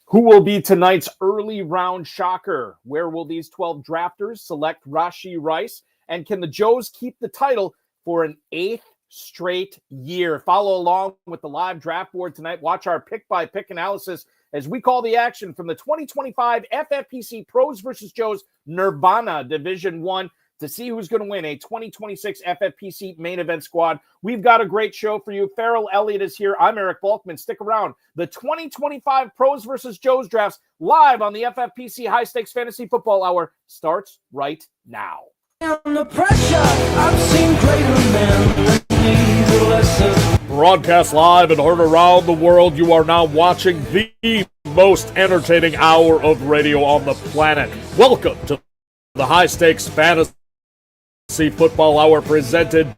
Who will be tonight's early round shocker? Where will these 12 drafters select Rashee Rice? And can the Joes keep the title for an 8th straight year? Follow along with the live draft board tonight. Watch our pick-by-pick analysis as we call the action from the 2025 FFPC Pros versus Joes Nirvana Division 1 to see who's going to win a 2026 FFPC Main Event squad. We've got a great show for you. Farrell Elliott is here. I'm Eric Balkman. Stick around. The 2025 Pros versus Joes drafts live on the FFPC High Stakes Fantasy Football Hour starts right now. Under pressure, I've seen greater men need a lesson. Broadcast live and heard around the world, you are now watching the most entertaining hour of radio on the planet. Welcome to the High Stakes Fantasy Football Hour presented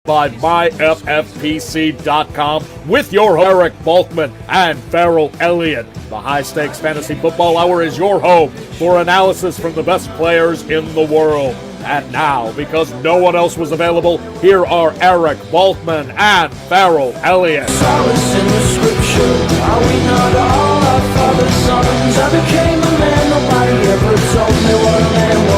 by MyFFPC.com with your Eric Balkman and Farrell Elliott. The High Stakes Fantasy Football Hour is your home for analysis from the best players in the world. And now, because no one else was available, here are Eric Balkman and Farrell Elliott. Solace in the scripture, are we not all our father's sons? I became a man, nobody ever told me what a man was.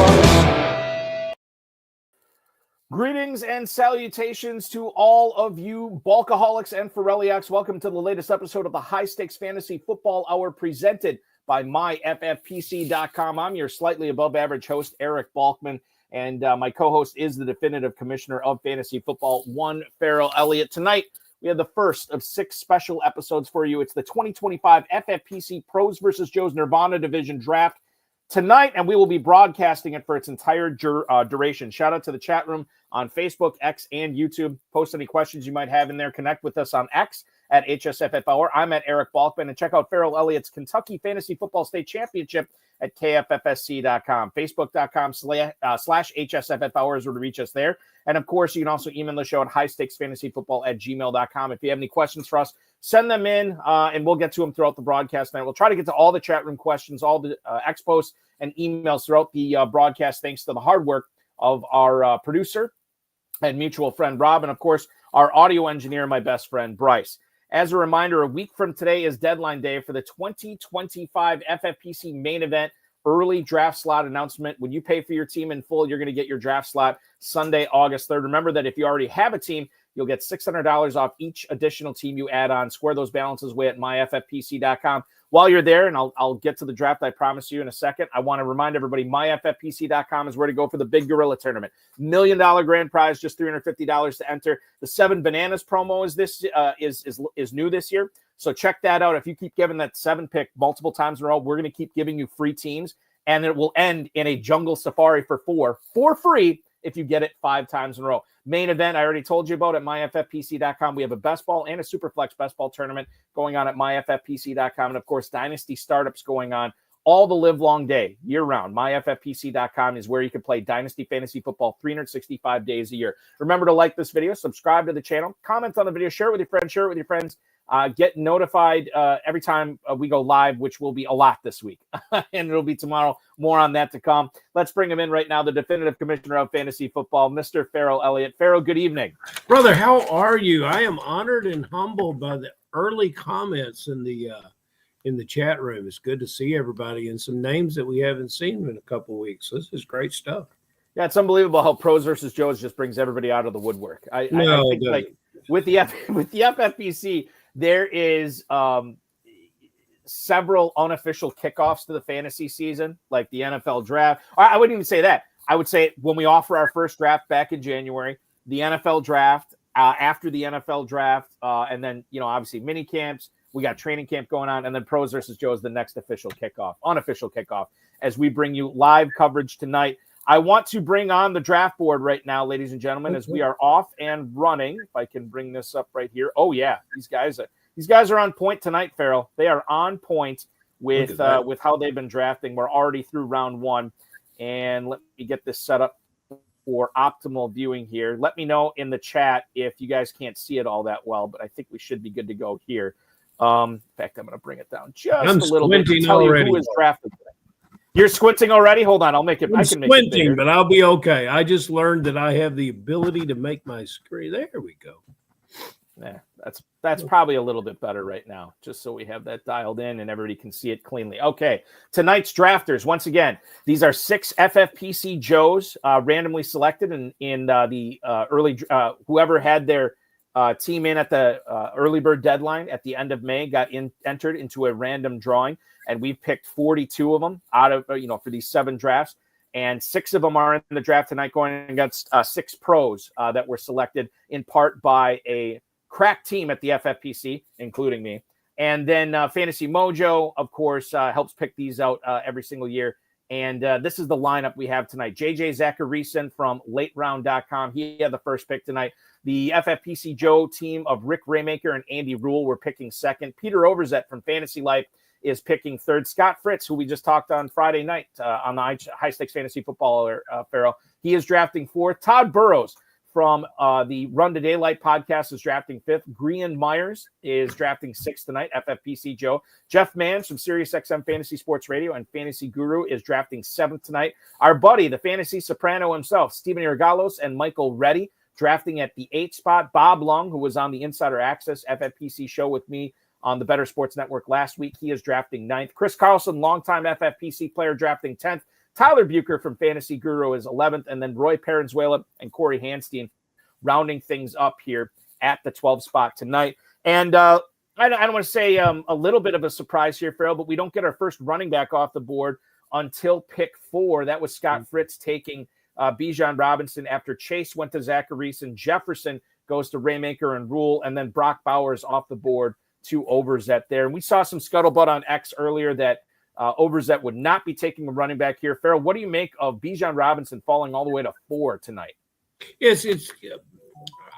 Greetings and salutations to all of you Balkaholics and Farelliacs. Welcome to the latest episode of the High Stakes Fantasy Football Hour presented by MyFFPC.com. I'm your slightly above average host, Eric Balkman, and my co-host is the definitive commissioner of fantasy football, one Farrell Elliott. Tonight, we have the first of 6 special episodes for you. It's the 2025 FFPC Pros versus Joes Nirvana Division Draft tonight, and we will be broadcasting it for its entire duration. Shout out to the chat room on Facebook, X, and YouTube. Post any questions you might have in there. Connect with us on X at HSFF Hour. I'm at Eric Balkman, and check out Farrell Elliott's Kentucky Fantasy Football State Championship at KFFSC.com. Facebook.com/slash HSFF Hour is where to reach us there. And, of course, you can also email the show at highstakesfantasyfootball@gmail.com. If you have any questions for us, send them in, and we'll get to them throughout the broadcast tonight. We'll try to get to all the chat room questions, all the X posts and emails throughout the broadcast, thanks to the hard work of our producer and mutual friend Rob, and of course our audio engineer, my best friend Bryce. As a reminder, a week from today is deadline day for the 2025 FFPC Main Event early draft slot announcement. When you pay for your team in full, you're going to get your draft slot Sunday, August 3rd. Remember that if you already have a team, you'll get $600 off each additional team you add on. Square those balances away at myffpc.com. While you're there, and I'll get to the draft, I promise you in a second, I want to remind everybody, myffpc.com is where to go for the Big Gorilla Tournament. $1 million grand prize, just $350 to enter. The 7 Bananas promo is new this year, so check that out. If you keep giving that 7 pick multiple times in a row, we're going to keep giving you free teams, and it will end in a jungle safari for 4 for free if you get it 5 times in a row. Main event, I already told you about at myffpc.com. We have a best ball and a Superflex best ball tournament going on at myffpc.com. And, of course, Dynasty startups going on all the live long day, year round. myffpc.com is where you can play Dynasty Fantasy Football 365 days a year. Remember to like this video, subscribe to the channel, comment on the video, share it with your friends, get notified every time we go live, which will be a lot this week. And it'll be tomorrow. More on that to come. Let's bring him in right now, the definitive commissioner of fantasy football, Mr. Farrell Elliott. Farrell, good evening. Brother, how are you? I am honored and humbled by the early comments in the chat room. It's good to see everybody and some names that we haven't seen in a couple of weeks. This is great stuff. Yeah, it's unbelievable how Pros versus Joes just brings everybody out of the woodwork. I think like with the FFPC, there is several unofficial kickoffs to the fantasy season, like the NFL draft. I wouldn't even say that. I would say when we offer our first draft back in January, the NFL draft, after the NFL draft, and then, obviously mini camps, we got training camp going on, and then Pros versus Joes, the next unofficial kickoff, as we bring you live coverage tonight. I want to bring on the draft board right now, ladies and gentlemen, as we are off and running. If I can bring this up right here. Oh, yeah, these guys are on point tonight, Farrell. They are on point with how they've been drafting. We're already through round 1, and let me get this set up for optimal viewing here. Let me know in the chat if you guys can't see it all that well, but I think we should be good to go here. In fact, I'm going to bring it down just a little bit to tell you who is drafted today. You're squinting already? Hold on, I'll make it. I'm squinting, but I'll be okay. I just learned that I have the ability to make my screen. There we go. Yeah, that's probably a little bit better right now, just so we have that dialed in and everybody can see it cleanly. Okay, tonight's drafters, once again, these are 6 FFPC Joes randomly selected in the early whoever had their team in at the early bird deadline at the end of May got entered into a random drawing, and we've picked 42 of them out of for these 7 drafts, and 6 of them are in the draft tonight, going against 6 pros that were selected in part by a crack team at the FFPC, including me. And then Fantasy Mojo, of course, helps pick these out every single year. And this is the lineup we have tonight. Zachariason from lateround.com. He had the first pick tonight. The FFPC Joe team of Rick Raymaker and Andy Rule were picking second. Peter Overzet from Fantasy Life is picking third. Scott Fritz, who we just talked on Friday night on the High Stakes Fantasy Football, Farrell, he is drafting fourth. Todd Burroughs from the Run to Daylight podcast is drafting fifth. Grian Myers is drafting sixth tonight, FFPC Joe. Jeff Mans from Sirius XM Fantasy Sports Radio and Fantasy Guru is drafting seventh tonight. Our buddy, the Fantasy Soprano himself, Stephen Urgalos and Michael Reddy, drafting at the 8th spot. Bob Lung, who was on the Insider Access FFPC show with me on the Better Sports Network last week, he is drafting 9th. Chris Carlson, longtime FFPC player, drafting 10th. Tyler Bucher from Fantasy Guru is 11th, and then Roy Parenzuela and Corey Hanstein rounding things up here at the 12th spot tonight. And I don't want to say a little bit of a surprise here, Farrell, but we don't get our first running back off the board until pick 4. That was Scott Fritz taking Bijan Robinson after Chase went to Zachariason. Jefferson goes to Raymaker and Rule, and then Brock Bowers off the board to Overzet there. And we saw some scuttlebutt on X earlier that Overzet would not be taking a running back here. Farrell, what do you make of Bijan Robinson falling all the way to 4 tonight? Yes,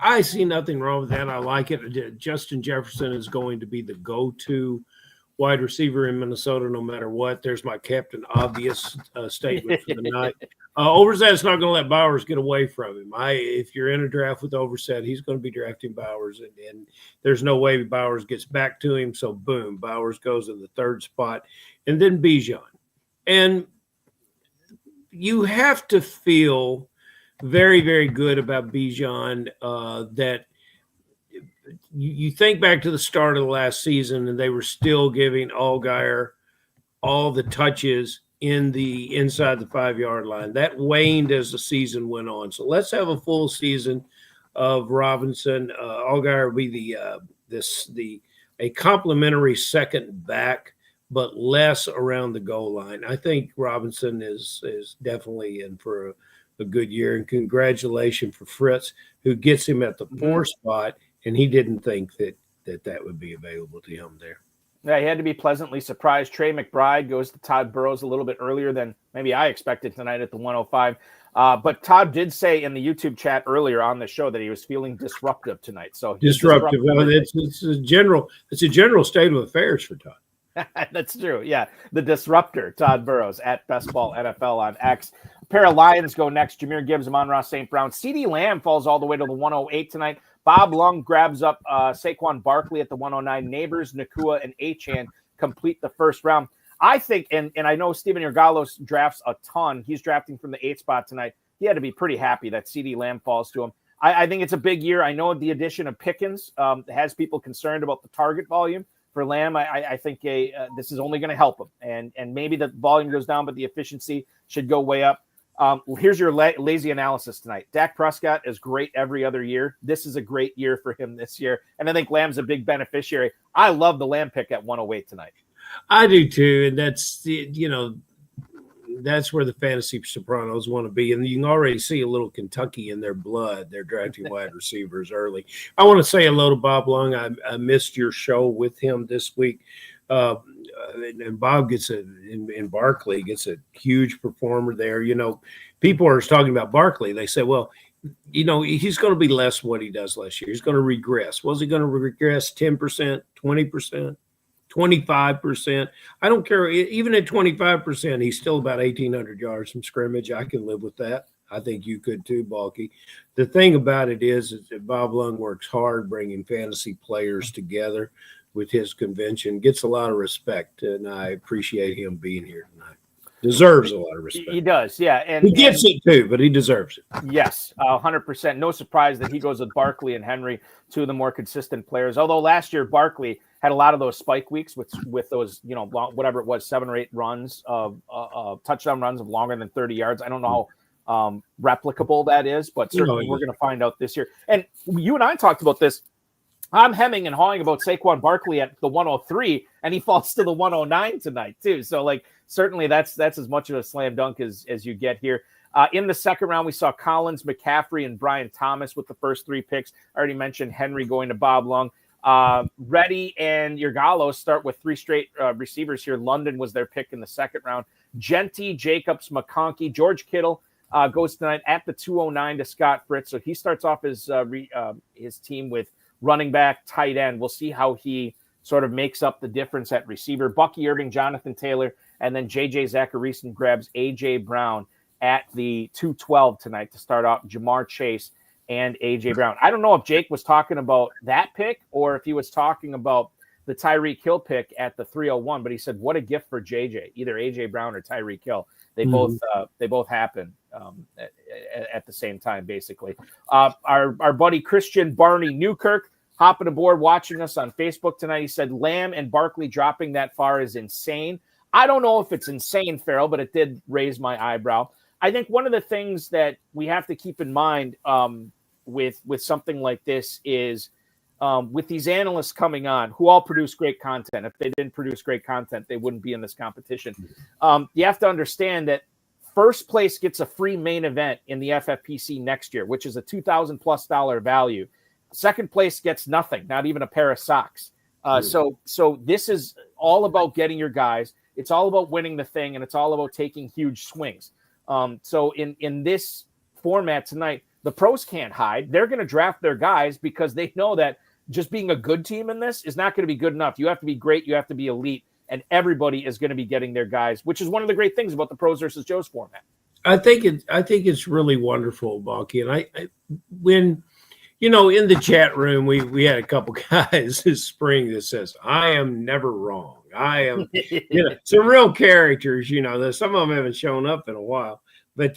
I see nothing wrong with that. I like it. Justin Jefferson is going to be the go-to wide receiver in Minnesota no matter what. There's my Captain Obvious statement for the night. Overzet's not going to let Bowers get away from him. If you're in a draft with Overzet, he's going to be drafting Bowers, and there's no way Bowers gets back to him. So, boom, Bowers goes in the 3rd spot, and then Bijan. And you have to feel very, very good about Bijan that you think back to the start of the last season, and they were still giving Allgaier all the touches inside the 5-yard line. That waned as the season went on. So let's have a full season of Robinson. Allgaier will be a complimentary second back, but less around the goal line. I think Robinson is definitely in for a good year, and congratulations for Fritz, who gets him at the 4th spot, and he didn't think that would be available to him there. Yeah, he had to be pleasantly surprised. Trey McBride goes to Todd Burroughs a little bit earlier than maybe I expected tonight at the 105. But Todd did say in the YouTube chat earlier on the show that he was feeling disruptive tonight. So disruptive. Well, it's a general state of affairs for Todd. That's true. Yeah, the disruptor, Todd Burroughs at Best Ball NFL on X. A pair of Lions go next. Jahmyr Gibbs, Amon-Ra St. Brown. CeeDee Lamb falls all the way to the 108 tonight. Bob Lung grabs up Saquon Barkley at the 109. Neighbors, Nakua, and Achane complete the first round. I think, and I know Stephen Urgalos drafts a ton. He's drafting from the 8th spot tonight. He had to be pretty happy that CeeDee Lamb falls to him. I think it's a big year. I know the addition of Pickens has people concerned about the target volume for Lamb. I think this is only going to help him. And maybe the volume goes down, but the efficiency should go way up. Here's your lazy analysis tonight. Dak Prescott is great every other year. This is a great year for him this year. And I think Lamb's a big beneficiary. I love the Lamb pick at 108 tonight. I do too. And that's where the fantasy sopranos want to be. And you can already see a little Kentucky in their blood. They're drafting wide receivers early. I want to say hello to Bob Lung. I missed your show with him this week. And Bob and Barkley gets a huge performer there. People are talking about Barkley. They say, well, he's going to be less what he does last year. He's going to regress. Was he going to regress 10%, 20%, 25%? I don't care. Even at 25%, he's still about 1,800 yards from scrimmage. I can live with that. I think you could too, Balky. The thing about it is that Bob Lung works hard bringing fantasy players together with his convention, gets a lot of respect, and I appreciate him being here tonight. Deserves a lot of respect. He does, yeah. And he gets it too, but he deserves it. Yes, 100%. No surprise that he goes with Barkley and Henry, two of the more consistent players. Although last year Barkley had a lot of those spike weeks with those, whatever it was, 7 or 8 runs of touchdown runs of longer than 30 yards. I don't know how replicable that is, but certainly we're going to find out this year. And you and I talked about this. I'm hemming and hawing about Saquon Barkley at the 103, and he falls to the 109 tonight too. So, certainly that's as much of a slam dunk as you get here. In the second round, we saw Collins, McCaffrey, and Brian Thomas with the first 3 picks. I already mentioned Henry going to Bob Lung. Reddy and Urgalos start with 3 straight receivers here. London was their pick in the second round. Genty, Jacobs, McConkey, George Kittle goes tonight at the 209 to Scott Fritz. So he starts off his team with running back, tight end. We'll see how he sort of makes up the difference at receiver. Bucky Irving, Jonathan Taylor, and then J.J. Zachariason grabs A.J. Brown at the 212 tonight to start off Jamar Chase and A.J. Brown. I don't know if Jake was talking about that pick or if he was talking about the Tyreek Hill pick at the 301, but he said, what a gift for J.J., either A.J. Brown or Tyreek Hill. They both happen at the same time, basically. Our buddy Christian Barney Newkirk hopping aboard, watching us on Facebook tonight. He said Lamb and Barkley dropping that far is insane. I don't know if it's insane, Farrell, but it did raise my eyebrow. I think one of the things that we have to keep in mind with something like this is with these analysts coming on who all produce great content. If they didn't produce great content, they wouldn't be in this competition. You have to understand that first place gets a free main event in the FFPC next year, which is a $2,000+ value. Second place gets nothing, not even a pair of socks. So this is all about getting your guys. It's all about winning the thing, and it's all about taking huge swings. So in this format tonight, the pros can't hide. They're going to draft their guys because they know that just being a good team in this is not going to be good enough. You have to be great. You have to be elite, and everybody is going to be getting their guys, which is one of the great things about the pros versus Joes format. I think it's really wonderful, Bucky. And I when in the chat room, we had a couple guys this spring that says, I am never wrong. I am, some real characters, some of them haven't shown up in a while, but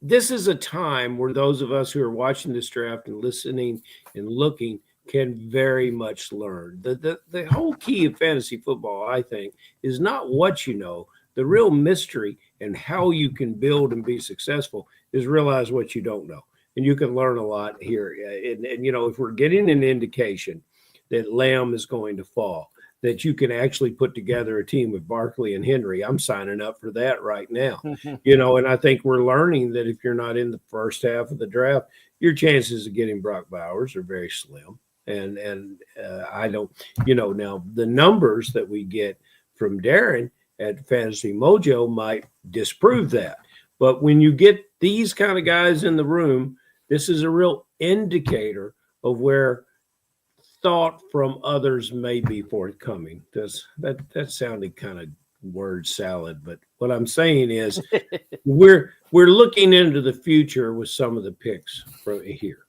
this is a time where those of us who are watching this draft and listening and looking can very much learn. The whole key of fantasy football, I think, is not what you know. The real mystery and how you can build and be successful is realize what you don't know. And you can learn a lot here. And if we're getting an indication that Lamb is going to fall, that you can actually put together a team with Barkley and Henry, I'm signing up for that right now. And I think we're learning that if you're not in the first half of the draft, your chances of getting Brock Bowers are very slim. And I don't, now the numbers that we get from Darren at Fantasy Mojo might disprove that. But when you get these kind of guys in the room, this is a real indicator of where thought from others may be forthcoming. That sounded kind of word salad, but what I'm saying is we're looking into the future with some of the picks from here.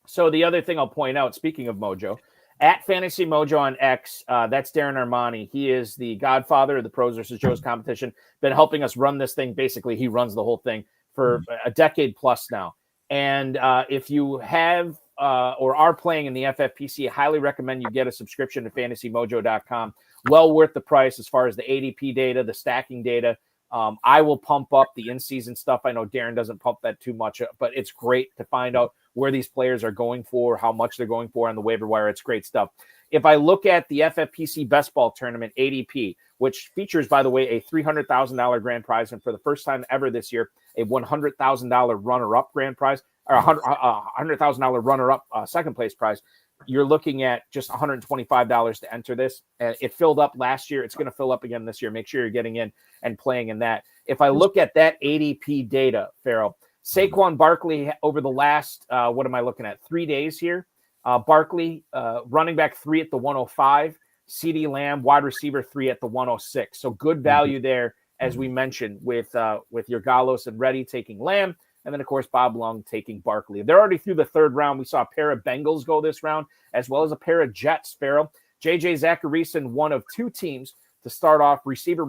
So the other thing I'll point out, speaking of Mojo, at Fantasy Mojo on X, that's Darren Armani. He is the godfather of the Pros versus Joes competition, been helping us run this thing. Basically, he runs the whole thing for a decade plus now. And if you have or are playing in the FFPC, I highly recommend you get a subscription to fantasymojo.com. Well worth the price as far as the ADP data, the stacking data. I will pump up the in-season stuff. I know Darren doesn't pump that too much, but it's great to find out where these players are going for, how much they're going for on the waiver wire. It's great stuff. If I look at the FFPC Best Ball Tournament ADP, which features, by the way, a $300,000 grand prize, and for the first time ever this year, a $100,000 runner-up grand prize, or a $100,000 runner-up second place prize, you're looking at just $125 to enter this. It filled up last year. It's going to fill up again this year. Make sure you're getting in and playing in that. If I look at that ADP data, Farrell, Saquon Barkley over the last, 3 days here. Barkley, running back 3 at the 105. CeeDee Lamb, wide receiver 3 at the 106. So good value there, as we mentioned, with Urgalos and Reddy taking Lamb. And then, of course, Bob Lung taking Barkley. They're already through the third round. We saw a pair of Bengals go this round, as well as a pair of Jets, Farrell. JJ Zachariason, one of two teams to start off receiver.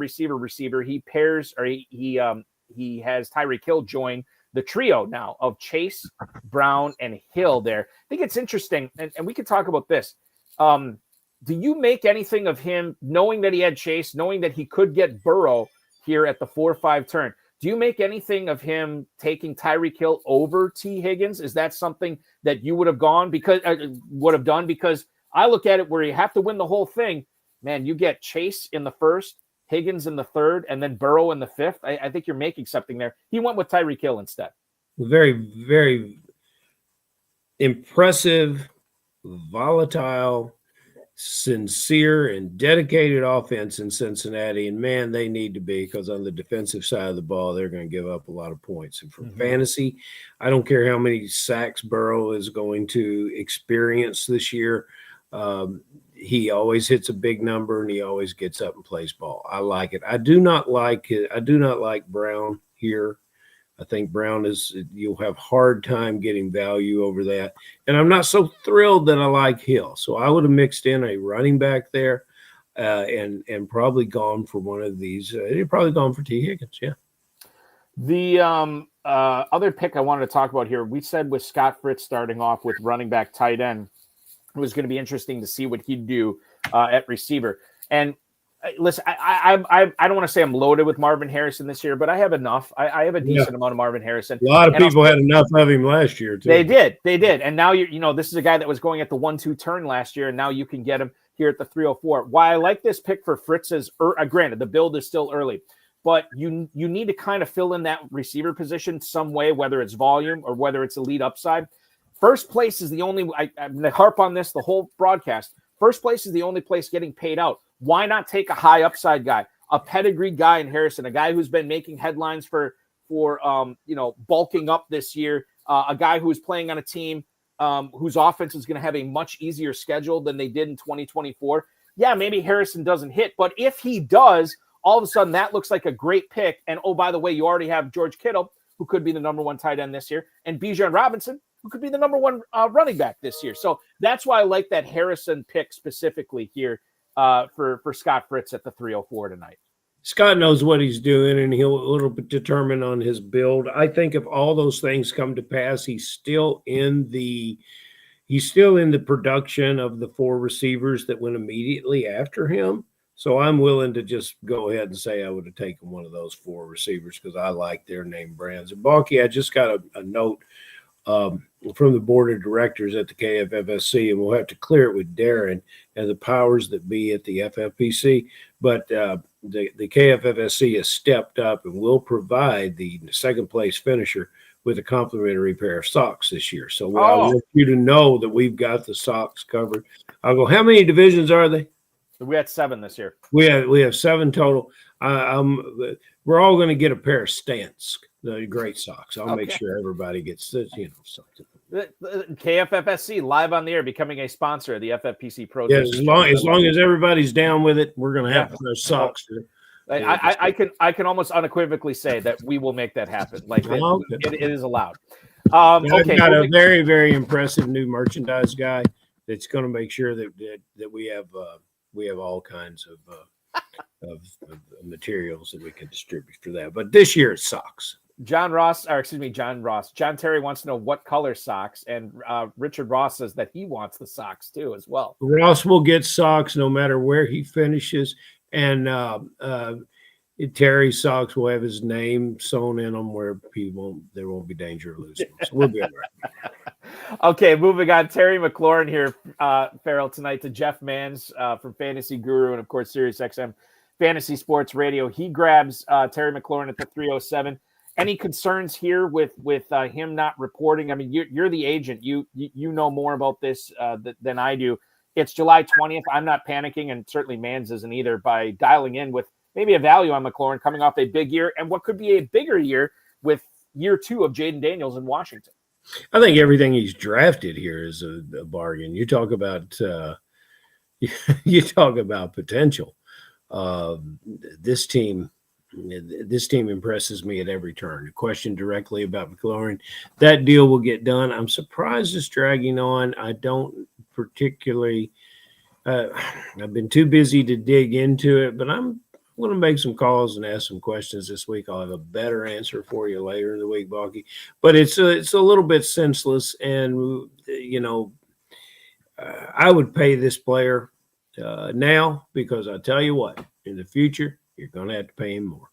He pairs, or he has Tyreek Hill join the trio now of Chase, Brown, and Hill there. I think it's interesting, and we can talk about this. Do you make anything of him knowing that he had Chase, knowing that he could get Burrow here at the 4-5 turn? Do you make anything of him taking Tyreek Hill over T. Higgins? Is that something that you would have done? Because I look at it where you have to win the whole thing. Man, you get Chase in the first, Higgins in the third, and then Burrow in the fifth. I think you're making something there. He went with Tyreek Hill instead. Very, very impressive, volatile, sincere, and dedicated offense in Cincinnati. And, man, they need to be, because on the defensive side of the ball, they're going to give up a lot of points. And for fantasy, I don't care how many sacks Burrow is going to experience this year. He always hits a big number, and he always gets up and plays ball. I like it. I do not like Brown here. I think Brown you'll have hard time getting value over that. And I'm not so thrilled that I like Hill. So I would have mixed in a running back there and probably gone for one of these. You're probably gone for T. Higgins, yeah. The other pick I wanted to talk about here, we said with Scott Fritz starting off with running back, tight end, it was going to be interesting to see what he'd do at receiver. And listen, I don't want to say I'm loaded with Marvin Harrison this year, but I have enough. I have a decent amount of Marvin Harrison. A lot of people had enough of him last year too. They did. And now this is a guy that was going at the 1-2 turn last year, and now you can get him here at the 304. Why I like this pick for Fritz is, granted, the build is still early, but you need to kind of fill in that receiver position some way, whether it's volume or whether it's elite upside. First place is the only, I'm going to harp on this the whole broadcast. First place is the only place getting paid out. Why not take a high upside guy, a pedigree guy in Harrison, a guy who's been making headlines for bulking up this year, a guy who is playing on a team whose offense is going to have a much easier schedule than they did in 2024. Yeah, maybe Harrison doesn't hit, but if he does, all of a sudden that looks like a great pick. And oh, by the way, you already have George Kittle, who could be the number one tight end this year, and Bijan Robinson, who could be the number one running back this year. So that's why I like that Harrison pick specifically here for Scott Fritz at the 304 tonight. Scott knows what he's doing, and he'll a little bit determine on his build. I think if all those things come to pass, he's still in the production of the four receivers that went immediately after him. So I'm willing to just go ahead and say I would have taken one of those four receivers because I like their name brands. And Balky, I just got a note from the board of directors at the KFFSC, and we'll have to clear it with Darren and the powers that be at the FFPC. But the KFFSC has stepped up and will provide the second place finisher with a complimentary pair of socks this year. So I want you to know that we've got the socks covered. I'll go, how many divisions are they? We had 7 this year. We have 7 total. We're all going to get a pair of Stance, the great socks. I'll make sure everybody gets something. KFFSC live on the air, becoming a sponsor of the FFPC Pros. Yeah, as long as everybody's down with it, we're going to have those socks. I can almost unequivocally say that we will make that happen. Like it is allowed. I've got a very, very impressive new merchandise guy that's going to make sure that we have all kinds of materials that we can distribute for that. But this year it's socks. John Terry wants to know what color socks, and Richard Ross says that he wants the socks too as well. Ross will get socks no matter where he finishes, and Terry's socks will have his name sewn in them where there won't be danger of losing them. So we'll be all right. Okay, moving on. Terry McLaurin here, Farrell, tonight to Jeff Manns from Fantasy Guru and, of course, Sirius XM Fantasy Sports Radio. He grabs Terry McLaurin at the 307. Any concerns here with him not reporting? I mean, you're the agent. You know more about this than I do. It's July 20th. I'm not panicking, and certainly Manns isn't either, by dialing in with maybe a value on McLaurin coming off a big year and what could be a bigger year with year 2 of Jaden Daniels in Washington. I think everything he's drafted here is a bargain. You talk about potential. This team impresses me at every turn. A question directly about McLaurin. That deal will get done. I'm surprised it's dragging on. I don't particularly I've been too busy to dig into it, but I'm going to make some calls and ask some questions this week. I'll have a better answer for you later in the week, Balky. But it's a little bit senseless, and I would pay this player now, because I tell you what, in the future you're going to have to pay him more.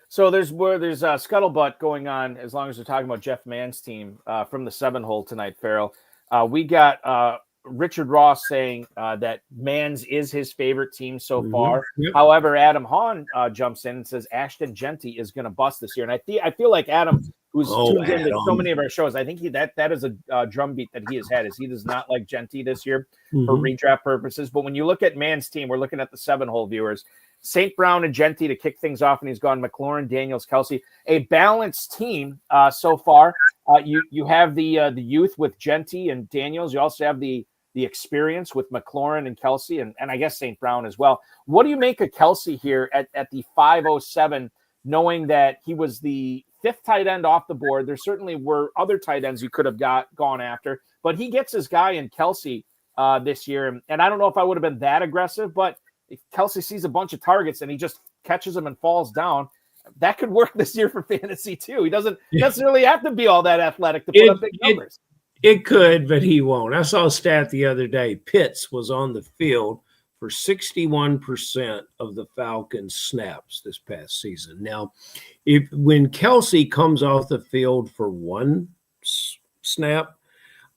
So there's scuttlebutt going on, as long as we're talking about Jeff Mann's team from the 7-hole tonight, Farrell. We got Richard Ross saying that Mann's is his favorite team so far. Yep. However, Adam Hahn jumps in and says Ashton Genty is going to bust this year. And I feel like Adam, who's tuned into so many of our shows, I think that is a drumbeat that he has had, is he does not like Genty this year for redraft purposes. But when you look at Mann's team, we're looking at the 7-hole viewers. St. Brown and Genty to kick things off, and he's gone McLaurin, Daniels, Kelsey. A balanced team so far. You have the youth with Genty and Daniels. You also have the experience with McLaurin and Kelsey, and I guess St. Brown as well. What do you make of Kelsey here at the 507, knowing that he was the 5th tight end off the board? There certainly were other tight ends you could have gone after, but he gets his guy in Kelsey this year. And I don't know if I would have been that aggressive, but if Kelsey sees a bunch of targets and he just catches them and falls down, that could work this year for fantasy too. He doesn't necessarily have to be all that athletic to put up big numbers. It could, but he won't. I saw a stat the other day. Pitts was on the field for 61% of the Falcons' snaps this past season. Now, when Kelsey comes off the field for one snap,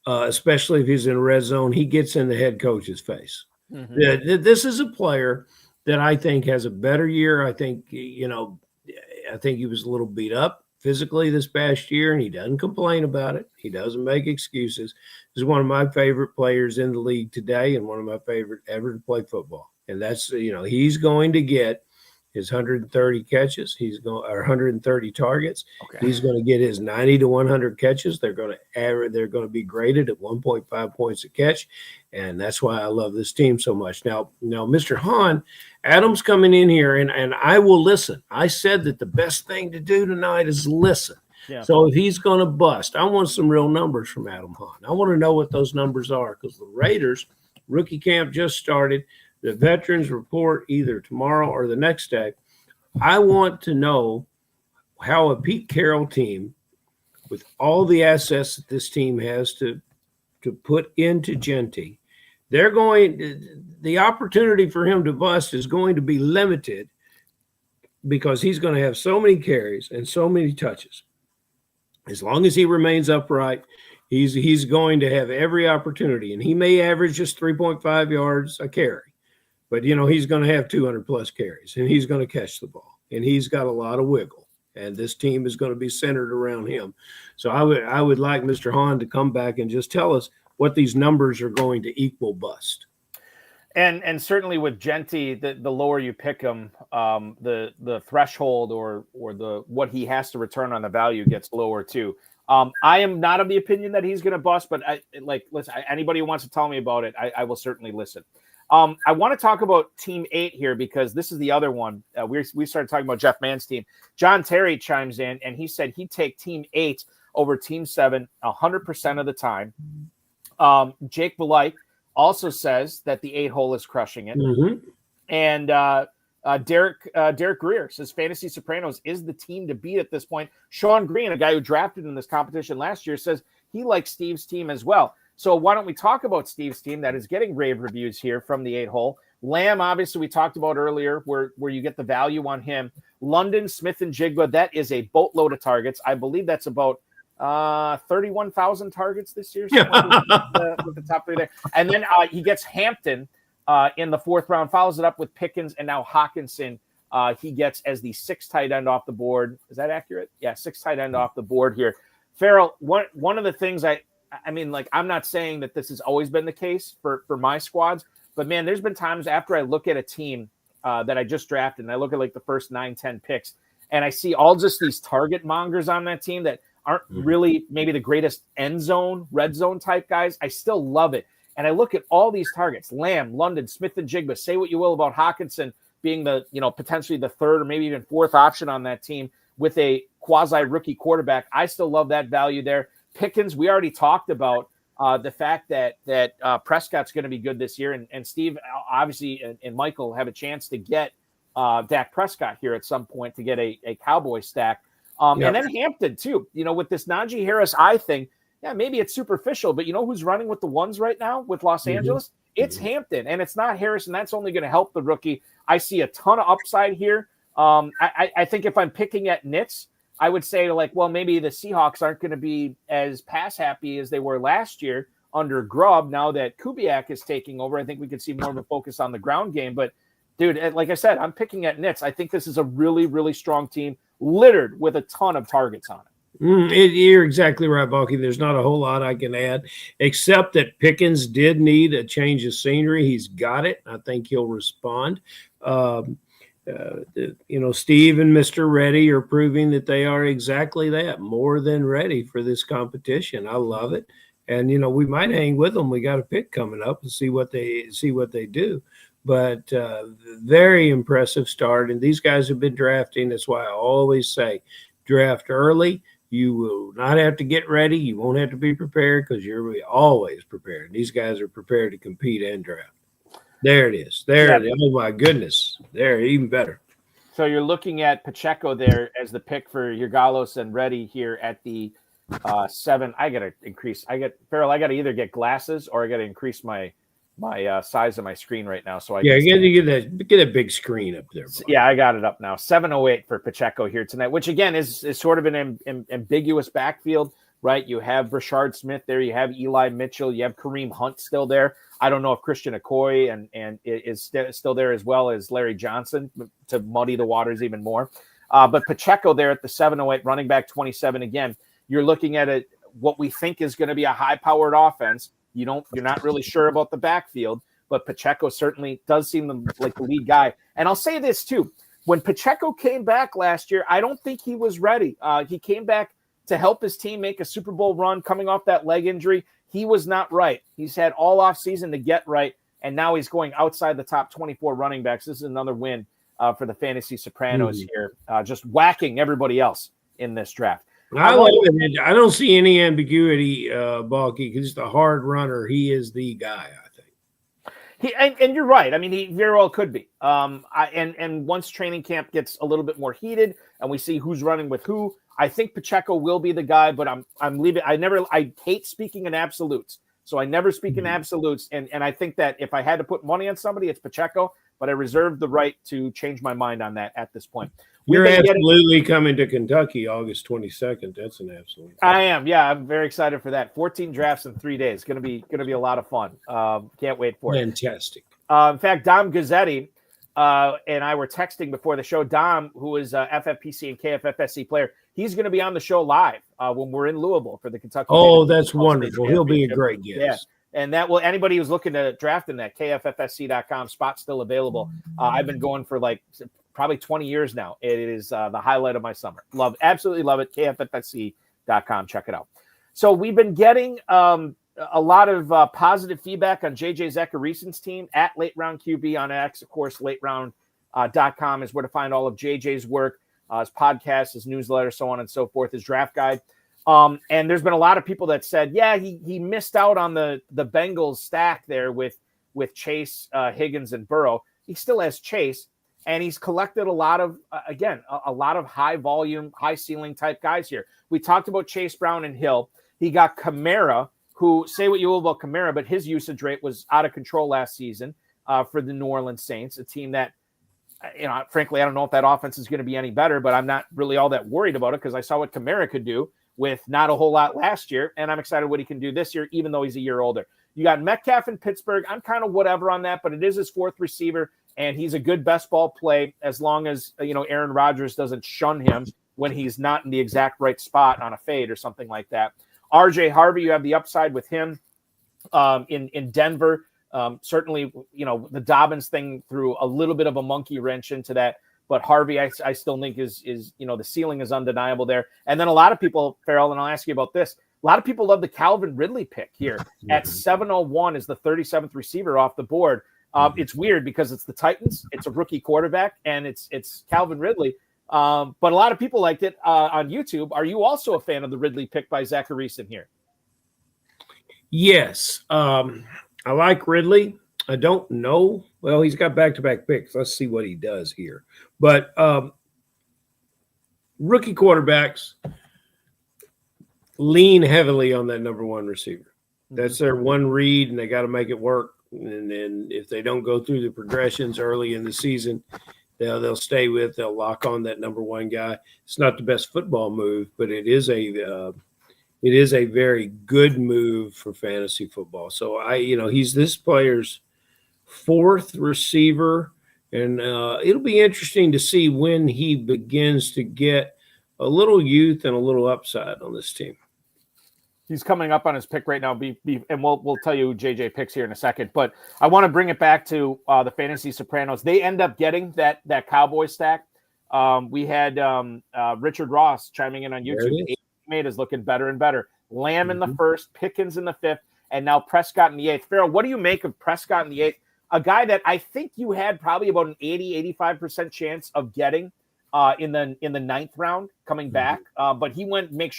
especially if he's in red zone, he gets in the head coach's face. This is a player that I think has a better year. I think he was a little beat up physically this past year, and he doesn't complain about it. He doesn't make excuses. He's one of my favorite players in the league today, and one of my favorite ever to play football. And that's, he's going to get his 130 catches. Or 130 targets. Okay. He's going to get his 90 to 100 catches. They're going to be graded at 1.5 points a catch. And that's why I love this team so much. Now, Mr. Hahn, Adam's coming in here, and I will listen. I said that the best thing to do tonight is listen. Yeah. So if he's going to bust, I want some real numbers from Adam Hahn. I want to know what those numbers are, because the Raiders rookie camp just started. The veterans report either tomorrow or the next day. I want to know how a Pete Carroll team, with all the assets that this team has to put into Genty, the opportunity for him to bust is going to be limited, because he's going to have so many carries and so many touches. As long as he remains upright, he's going to have every opportunity, and he may average just 3.5 yards a carry. But, he's going to have 200 plus carries, and he's going to catch the ball, and he's got a lot of wiggle, and this team is going to be centered around him. So I would like Mr. Hahn to come back and just tell us what these numbers are going to equal bust. And certainly with Genty, the lower you pick him, the threshold or the what he has to return on the value gets lower too. I am not of the opinion that he's going to bust, but listen, anybody who wants to tell me about it, I will certainly listen. I want to talk about Team 8 here, because this is the other one. We started talking about Jeff Mann's team. John Terry chimes in, and he said he'd take Team 8 over Team 7 100% of the time. Jake Belike also says that the 8-hole is crushing it. Mm-hmm. And Derek Greer says Fantasy Sopranos is the team to beat at this point. Sean Green, a guy who drafted in this competition last year, says he likes Steve's team as well. So why don't we talk about Steve's team that is getting rave reviews here from the 8-hole. Lamb, obviously, we talked about earlier, where you get the value on him. London, Smith, and Jigba, that is a boatload of targets. I believe that's about 31,000 targets this year. With the top 3 there. And then he gets Hampton in the 4th round, follows it up with Pickens, and now Hawkinson he gets as the 6th tight end off the board. Is that accurate? Yeah, 6th tight end off the board here. Farrell, one of the things I'm not saying that this has always been the case for my squads, but man, there's been times after I look at a team that I just drafted, and I look at like the first 9-10 picks, and I see all just these target mongers on that team that aren't really maybe the greatest end zone, red zone type guys. I still love it. And I look at all these targets, Lamb, London, Smith, and Jigba. Say what you will about Hawkinson being the, potentially the 3rd or maybe even 4th option on that team with a quasi rookie quarterback. I still love that value there. Pickens, we already talked about the fact that Prescott's going to be good this year, and Steve obviously and Michael have a chance to get Dak Prescott here at some point to get a Cowboy stack. And then Hampton too, with this Najee Harris thing. Yeah, maybe it's superficial, but you know who's running with the ones right now with Los Angeles? It's Hampton, and it's not Harris, and that's only going to help the rookie. I see a ton of upside here. I think if I'm picking at nits, I would say maybe the Seahawks aren't going to be as pass happy as they were last year under Grubb. Now that Kubiak is taking over, I think we could see more of a focus on the ground game. But dude, like I said, I'm picking at nits. I think this is a really, really strong team littered with a ton of targets on it. You're exactly right, Balky. There's not a whole lot I can add, except that Pickens did need a change of scenery. He's got it. I think he'll respond. Steve and Mr. Ready are proving that they are exactly that, more than ready for this competition. I love it. And, we might hang with them. We got a pick coming up and see what they do. But very impressive start. And these guys have been drafting. That's why I always say draft early. You will not have to get ready. You won't have to be prepared because you're always prepared. These guys are prepared to compete and draft. There it is. There. Yeah. Oh, my goodness. There, even better. So you're looking at Pacheco there as the pick for Urgalos and Reddy here at the 7. I got to either get glasses or I got to increase my size of my screen right now. So you got to get a big screen up there. Boy. Yeah, I got it up now. 708 for Pacheco here tonight, which again is sort of an ambiguous backfield, right? You have Rashard Smith there, you have Eli Mitchell, you have Kareem Hunt still there. I don't know if Christian Okoye and is still there as well as Larry Johnson to muddy the waters even more. But Pacheco there at the 708, running back 27 again. You're looking at what we think is going to be a high-powered offense. You're not really sure about the backfield, but Pacheco certainly does seem like the lead guy. And I'll say this too. When Pacheco came back last year, I don't think he was ready. He came back to help his team make a Super Bowl run coming off that leg injury. He was not right. He's had all off season to get right. And now he's going outside the top 24 running backs. This is another win for the Fantasy Sopranos here, just whacking everybody else in this draft. I love it. I don't see any ambiguity, Balky, because he's the hard runner. He is the guy, I think. And you're right. I mean, he very well could be. And once training camp gets a little bit more heated and we see who's running with who, I think Pacheco will be the guy. But I'm leaving. I hate speaking in absolutes, so I never speak in absolutes. And I think that if I had to put money on somebody, it's Pacheco. But I reserve the right to change my mind on that at this point. You're absolutely coming to Kentucky August 22nd. That's an absolute. I am. Yeah, I'm very excited for that. 14 drafts in 3 days. Going to be a lot of fun. Can't wait for it. Fantastic. In fact, Dom Gazzetti and I were texting before the show. Dom, who is a FFPC and KFFSC player, he's going to be on the show live when we're in Louisville for the Kentucky. Oh, that's wonderful. He'll be a great guest. Yeah. And that will anybody who's looking to draft in that KFFSC.com spot still available. I've been going for probably 20 years now. It is the highlight of my summer. Absolutely love it. KFFSC.com. Check it out. So we've been getting a lot of positive feedback on JJ Zacharison's team at Late Round QB on X. Of course, lateround.com is where to find all of JJ's work, his podcast, his newsletter, so on and so forth, his draft guide. And there's been a lot of people that said, yeah, he missed out on the Bengals stack there with Chase, Higgins, and Burrow. He still has Chase, and he's collected a lot of high volume, high ceiling type guys here. We talked about Chase Brown and Hill. He got Kamara, who, say what you will about Kamara, but his usage rate was out of control last season for the New Orleans Saints, a team that, frankly, I don't know if that offense is going to be any better, but I'm not really all that worried about it because I saw what Kamara could do with not a whole lot last year, and I'm excited what he can do this year, even though he's a year older. You got Metcalf in Pittsburgh. I'm kind of whatever on that, but it is his fourth receiver, and he's a good best ball play as long as Aaron Rodgers doesn't shun him when he's not in the exact right spot on a fade or something like that. RJ Harvey, you have the upside with him in Denver. Certainly, the Dobbins thing threw a little bit of a monkey wrench into that. But Harvey, I still think is the ceiling is undeniable there. And then a lot of people, Farrell, and I'll ask you about this. A lot of people love the Calvin Ridley pick here at 701 is the 37th receiver off the board. It's weird because it's the Titans. It's a rookie quarterback, and it's Calvin Ridley. But a lot of people liked it on YouTube. Are you also a fan of the Ridley pick by Zachariason here? Yes. I like Ridley. I don't know. Well, he's got back-to-back picks. Let's see what he does here. But rookie quarterbacks lean heavily on that number one receiver. That's their one read, and they got to make it work. And then if they don't go through the progressions early in the season, they'll lock on that number one guy. It's not the best football move, but it is a very good move for fantasy football. So he's this player's fourth receiver, and it'll be interesting to see when he begins to get a little youth and a little upside on this team. He's coming up on his pick right now, and we'll tell you who JJ picks here in a second. But I want to bring it back to the Fantasy Sopranos. They end up getting that Cowboy stack. We had Richard Ross chiming in on YouTube. Made is looking better and better. Lamb in the first, Pickens in the fifth, and now Prescott in the eighth. Farrell, what do you make of Prescott in the eighth? A guy that I think you had probably about an 85% chance of getting in the ninth round coming back, but he made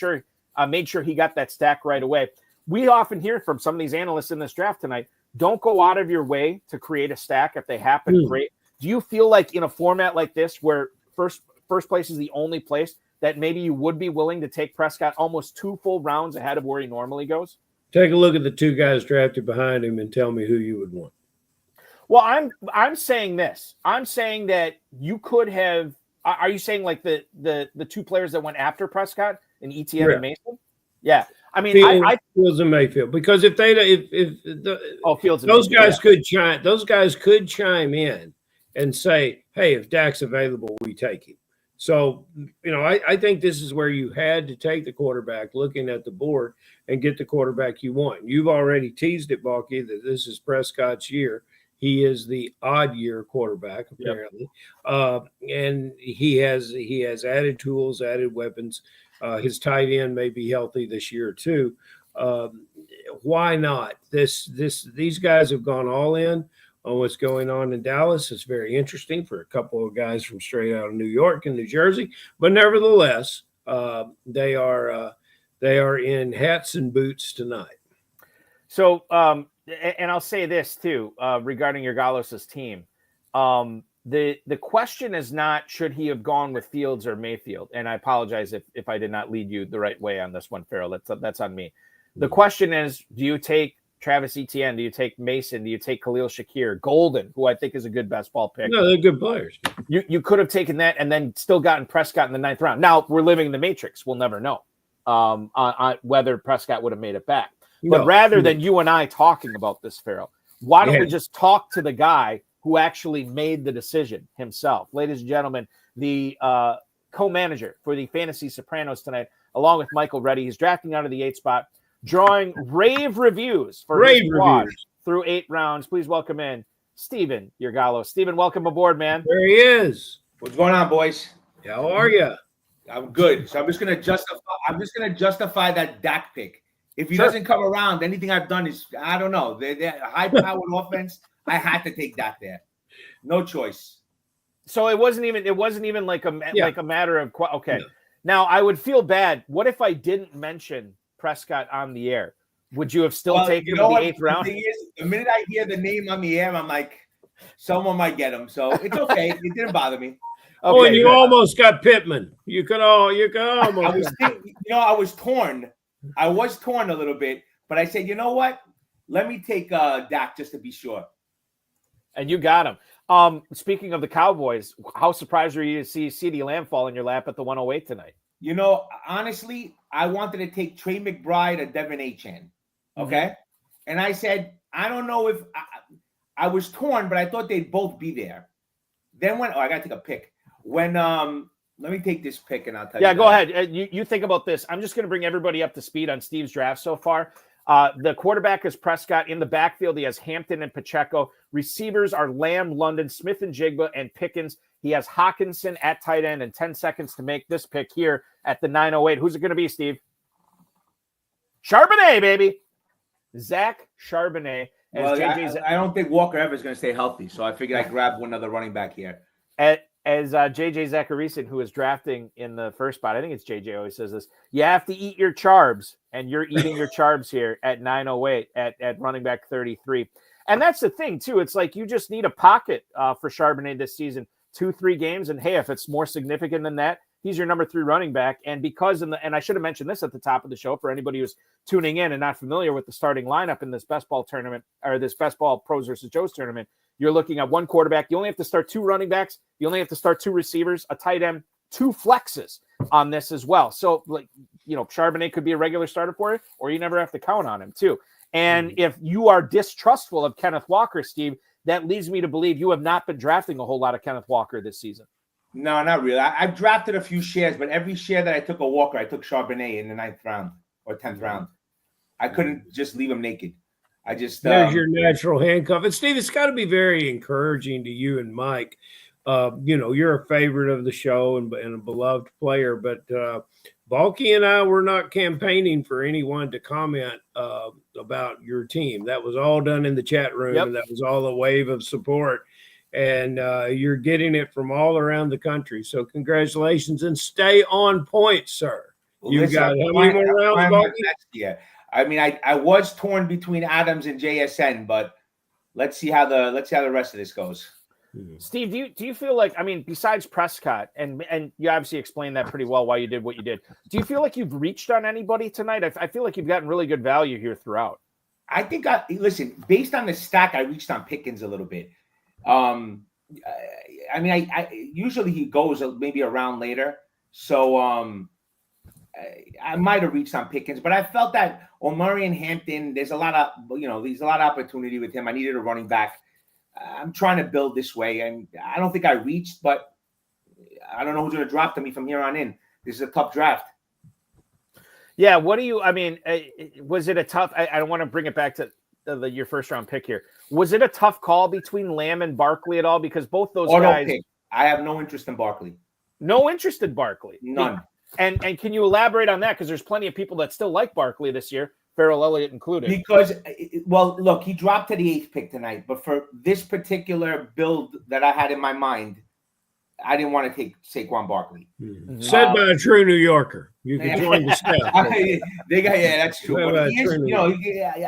sure he got that stack right away. We often hear from some of these analysts in this draft tonight, don't go out of your way to create a stack if they happen. Great. Do you feel like in a format like this where first place is the only place that maybe you would be willing to take Prescott almost 2 full rounds ahead of where he normally goes? Take a look at the 2 guys drafted behind him and tell me who you would want. Well, I'm saying this. I'm saying that you could have. Are you saying like the 2 players that went after Prescott and ETN and Mason? Yeah, I mean, Fields and Mayfield, because Fields those guys could chime in and say, hey, if Dak's available, we take him. So, I think this is where you had to take the quarterback, looking at the board, and get the quarterback you want. You've already teased it, Balky, that this is Prescott's year. He is the odd year quarterback, apparently. And he has added tools, added weapons. His tight end may be healthy this year too. Why not? These guys have gone all in on what's going on in Dallas. It's very interesting for a couple of guys from straight out of New York and New Jersey, but nevertheless, they are in hats and boots tonight. So, and I'll say this too, regarding Urgalos' team. The question is not should he have gone with Fields or Mayfield, and I apologize if I did not lead you the right way on this one, Farrell. That's on me. The question is, do you take Travis Etienne? Do you take Mason? Do you take Khalil Shakir? Golden, who I think is a good best ball pick. No, they're good players. You could have taken that and then still gotten Prescott in the 9th round. Now, we're living in the Matrix. We'll never know on whether Prescott would have made it back. But rather than you and I talking about this, Farrell, why don't we just talk to the guy who actually made the decision himself? Ladies and gentlemen, the co-manager for the Fantasy Sopranos tonight, along with Michael Reddy. He's drafting out of the 8th spot, drawing rave reviews for his squad through 8 rounds. Please welcome in Stephen Urgalos. Stephen, welcome aboard, man. There he is. What's going on, boys? How are you? I'm good. So I'm just gonna justify that Dak pick. If he doesn't come around, anything I've done is, I don't know. They're high-powered offense. I had to take Dak there. No choice. So it wasn't even like a matter of okay. No. Now I would feel bad. What if I didn't mention Prescott on the air? Would you have still taken him in the 8th round? The minute I hear the name on the air, I'm like, someone might get him. So it's okay. It didn't bother me. Okay, and you almost got Pittman. You could almost. I was torn. I was torn a little bit, but I said, you know what? Let me take Dak just to be sure. And you got him. Speaking of the Cowboys, how surprised were you to see CeeDee Lamb fall in your lap at the 108 tonight? Honestly, I wanted to take Trey McBride or Devin Achane. Okay. And I said, I don't know if I was torn, but I thought they'd both be there. Then I got to take a pick. Let me take this pick and I'll tell you. Yeah, go ahead. You think about this. I'm just going to bring everybody up to speed on Steve's draft so far. The quarterback is Prescott. In the backfield, he has Hampton and Pacheco. Receivers are Lamb, London, Smith and Jigba, and Pickens. He has Hawkinson at tight end and 10 seconds to make this pick here at the 908. Who's it going to be, Steve? Charbonnet, baby. Zach Charbonnet. I don't think Walker Evans is going to stay healthy, so I figured I'd grab one other running back here. as JJ Zachariason, who is drafting in the first spot, I think it's JJ always says this, you have to eat your charbs, and you're eating your charbs here at 908 at running back 33. And that's the thing, too. It's like you just need a pocket for Charbonnet this season, 2-3 games. And, hey, if it's more significant than that, he's your number 3 running back. And because and I should have mentioned this at the top of the show for anybody who's tuning in and not familiar with the starting lineup in this best ball tournament or this best ball pros versus Joe's tournament, you're looking at 1 quarterback. You only have to start 2 running backs. You only have to start 2 receivers, a tight end, 2 flexes on this as well. So, Charbonnet could be a regular starter for you, or you never have to count on him, too. And if you are distrustful of Kenneth Walker, Steve, that leads me to believe you have not been drafting a whole lot of Kenneth Walker this season. No, not really. I've drafted a few shares, but every share that I took a Walker, I took Charbonnet in the 9th round or 10th round. I couldn't just leave him naked. I just there's your natural handcuff. And Steve, it's got to be very encouraging to you and Mike. You're a favorite of the show and a beloved player, but Balky and I were not campaigning for anyone to comment about your team. That was all done in the chat room, and that was all a wave of support. And you're getting it from all around the country. So congratulations and stay on point, sir. You got how many more rounds, Balky? Yeah. I mean, I was torn between Adams and JSN, but let's see how the rest of this goes. Steve, do you feel like, I mean, besides Prescott, and you obviously explained that pretty well why you did what you did, do you feel like you've reached on anybody tonight? I feel like you've gotten really good value here throughout. I think listen, based on the stack, I reached on Pickens a little bit. I usually he goes maybe a round later, so I might have reached on Pickens, but I felt that Omari and Hampton, there's a lot of opportunity with him. I needed a running back. I'm trying to build this way, and I don't think I reached, but I don't know who's going to drop to me from here on in. This is a tough draft. Yeah, was it a tough? I don't want to bring it back to your first round pick here. Was it a tough call between Lamb and Barkley at all? Because both those guys. Pick. I have no interest in Barkley. No interest in Barkley. None. And can you elaborate on that? Because there's plenty of people that still like Barkley this year, Farrell Elliott included. Because, look, he dropped to the 8th pick tonight. But for this particular build that I had in my mind, I didn't want to take Saquon Barkley. Mm-hmm. Said by a true New Yorker. You can join the staff. That's true. But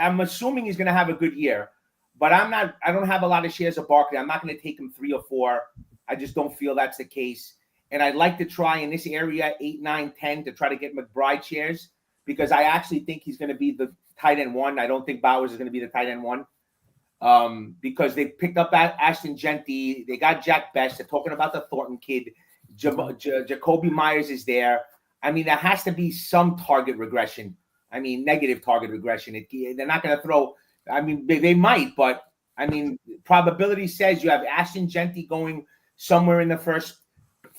I'm assuming he's going to have a good year. But I don't have a lot of shares of Barkley. I'm not going to take him 3 or 4. I just don't feel that's the case. And I'd like to try in this area 8, 9, 10 to try to get McBride shares because I actually think he's going to be the tight end 1. I don't think Bowers is going to be the tight end 1 because they picked up Ashton Genty. They got Jack Best. They're talking about the Thornton kid. Jacoby Myers is there. I mean, there has to be some target regression. I mean, negative target regression. They're not going to throw. I mean, they might, but I mean, probability says you have Ashton Genty going somewhere in the first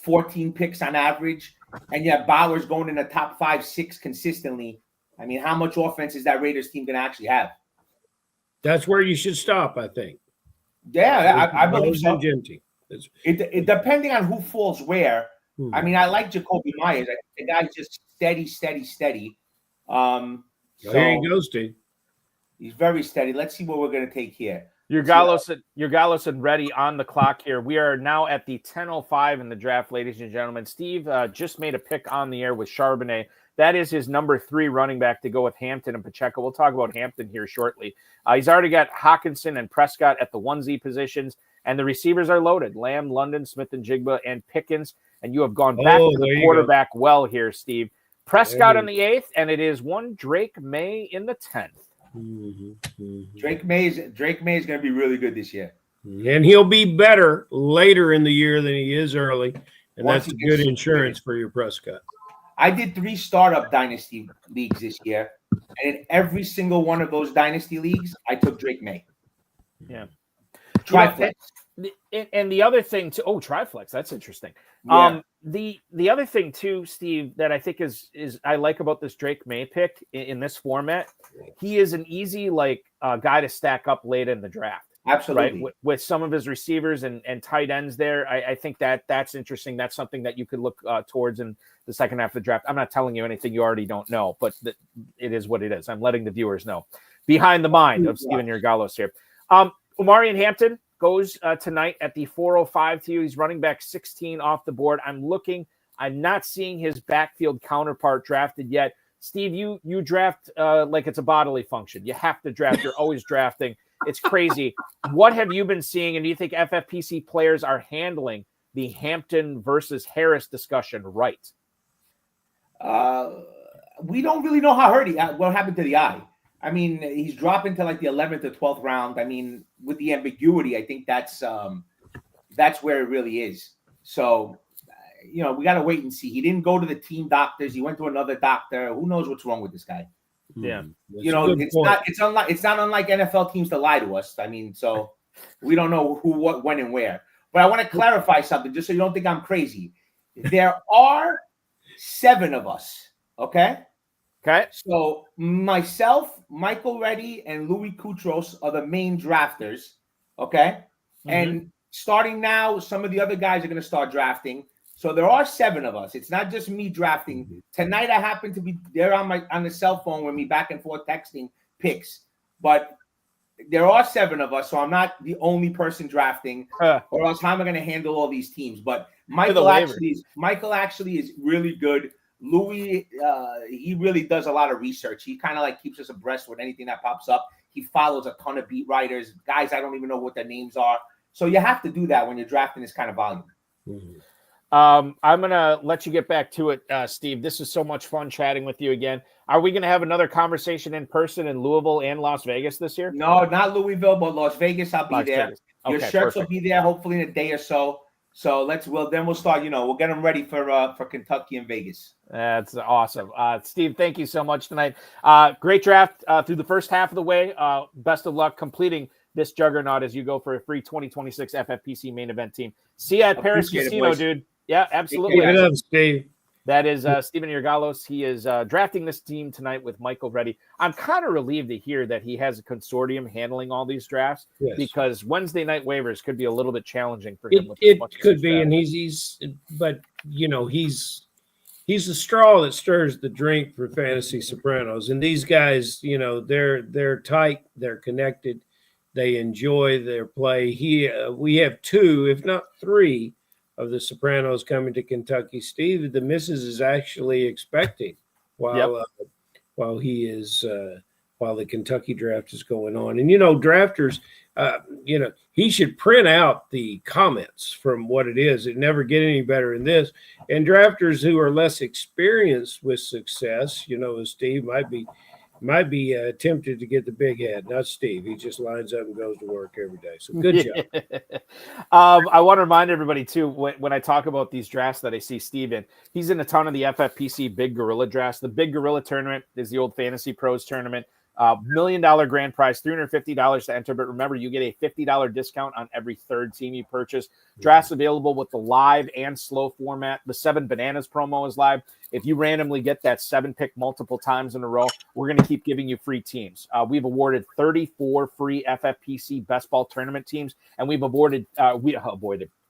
14 picks on average, and you have Bowers going in the top 5, 6 consistently. I mean, how much offense is that Raiders team going to actually have? That's where you should stop, I think. Yeah, I believe so. It depending on who falls where. I mean, I like Jacoby Myers. I think the guy's just steady. Here he goes, Steve. He's very steady. Let's see what we're going to take here. Urgalos and ready on the clock here. We are now at the 10:05 in the draft, ladies and gentlemen. Steve just made a pick on the air with Charbonnet. That is his number 3 running back to go with Hampton and Pacheco. We'll talk about Hampton here shortly. He's already got Hawkinson and Prescott at the 1Z positions, and the receivers are loaded. Lamb, London, Smith and Jigba, and Pickens. And you have gone back to the quarterback well here, Steve. Prescott in the 8th, and it is one Drake May in the 10th. Drake May is going to be really good this year, and he'll be better later in the year than he is early, and that's good insurance for your Prescott. I did 3 startup dynasty leagues this year, and in every single one of those dynasty leagues, I took Drake May. Yeah, Triflex. And the other thing too. Oh, Triflex. That's interesting. Yeah. The other thing too, Steve, that I think is I like about this Drake May pick in this format, he is an easy guy to stack up late in the draft. Absolutely. Right? With some of his receivers and tight ends there, I think that's interesting. That's something that you could look towards in the second half of the draft. I'm not telling you anything you already don't know, but it is what it is. I'm letting the viewers know. Behind the mind of Stephen Urgalos here. Omari and Hampton, goes tonight at the 4:05 to you. He's running back 16 off the board. I'm not seeing his backfield counterpart drafted yet. Steve, you draft like it's a bodily function. You have to draft. You're always drafting. It's crazy. What have you been seeing, and do you think FFPC players are handling the Hampton versus Harris discussion right? We don't really know what happened to the eye. I mean, he's dropping to like the 11th or 12th round. I mean, with the ambiguity, I think that's where it really is. So, we got to wait and see. He didn't go to the team doctors. He went to another doctor. Who knows what's wrong with this guy? Yeah. It's not unlike NFL teams to lie to us. I mean, so we don't know who, what, when, and where. But I want to clarify something just so you don't think I'm crazy. There are 7 of us. Okay. So myself, Michael Reddy, and Louis Koutros are the main drafters. Okay. Mm-hmm. And starting now, some of the other guys are going to start drafting. So there are 7 of us. It's not just me drafting. Tonight I happen to be there on the cell phone with me back and forth texting picks. But there are 7 of us, so I'm not the only person drafting. Or else how am I going to handle all these teams? But Michael actually is really good. Louis, he really does a lot of research. He kind of like keeps us abreast with anything that pops up. He follows a ton of beat writers, guys I don't even know what their names are. So you have to do that when you're drafting this kind of volume. Mm-hmm. I'm going to let you get back to it, Steve. This is so much fun chatting with you again. Are we going to have another conversation in person in Louisville and Las Vegas this year? No, not Louisville, but Las Vegas. I'll be there. Your shirts will be there hopefully in a day or so. So we'll start, we'll get them ready for Kentucky and Vegas. That's awesome. Steve, thank you so much tonight. Great draft through the first half of the way. Best of luck completing this juggernaut as you go for a free 2026 FFPC main event team. See you at Paris Casino, dude. Yeah, absolutely. Give it up, Steve. That is Stephen Urgalos. He is drafting this team tonight with Michael Reddy. I'm kind of relieved to hear that he has a consortium handling all these drafts because Wednesday night waivers could be a little bit challenging for him. It could be, and he's the straw that stirs the drink for Fantasy Sopranos. And these guys, they're tight, they're connected, they enjoy their play. We have 2, if not 3. Of the Sopranos coming to Kentucky. Steve, the missus is actually expecting while the Kentucky draft is going on. And drafters, he should print out the comments from what it is. It never get any better than this. And drafters who are less experienced with success, as Steve might be tempted to get the big head. Not Steve. He just lines up and goes to work every day. So good job. I want to remind everybody, too, when I talk about these drafts that I see Steve in, he's in a ton of the FFPC Big Gorilla drafts. The Big Gorilla tournament is the old Fantasy Pros tournament. $1 million grand prize, $350 to enter. But remember, you get a $50 discount on every third team you purchase. Drafts available with the live and slow format. The 7 Bananas promo is live. If you randomly get that 7 pick multiple times in a row, we're going to keep giving you free teams. We've awarded 34 free FFPC best ball tournament teams, and we've awarded 3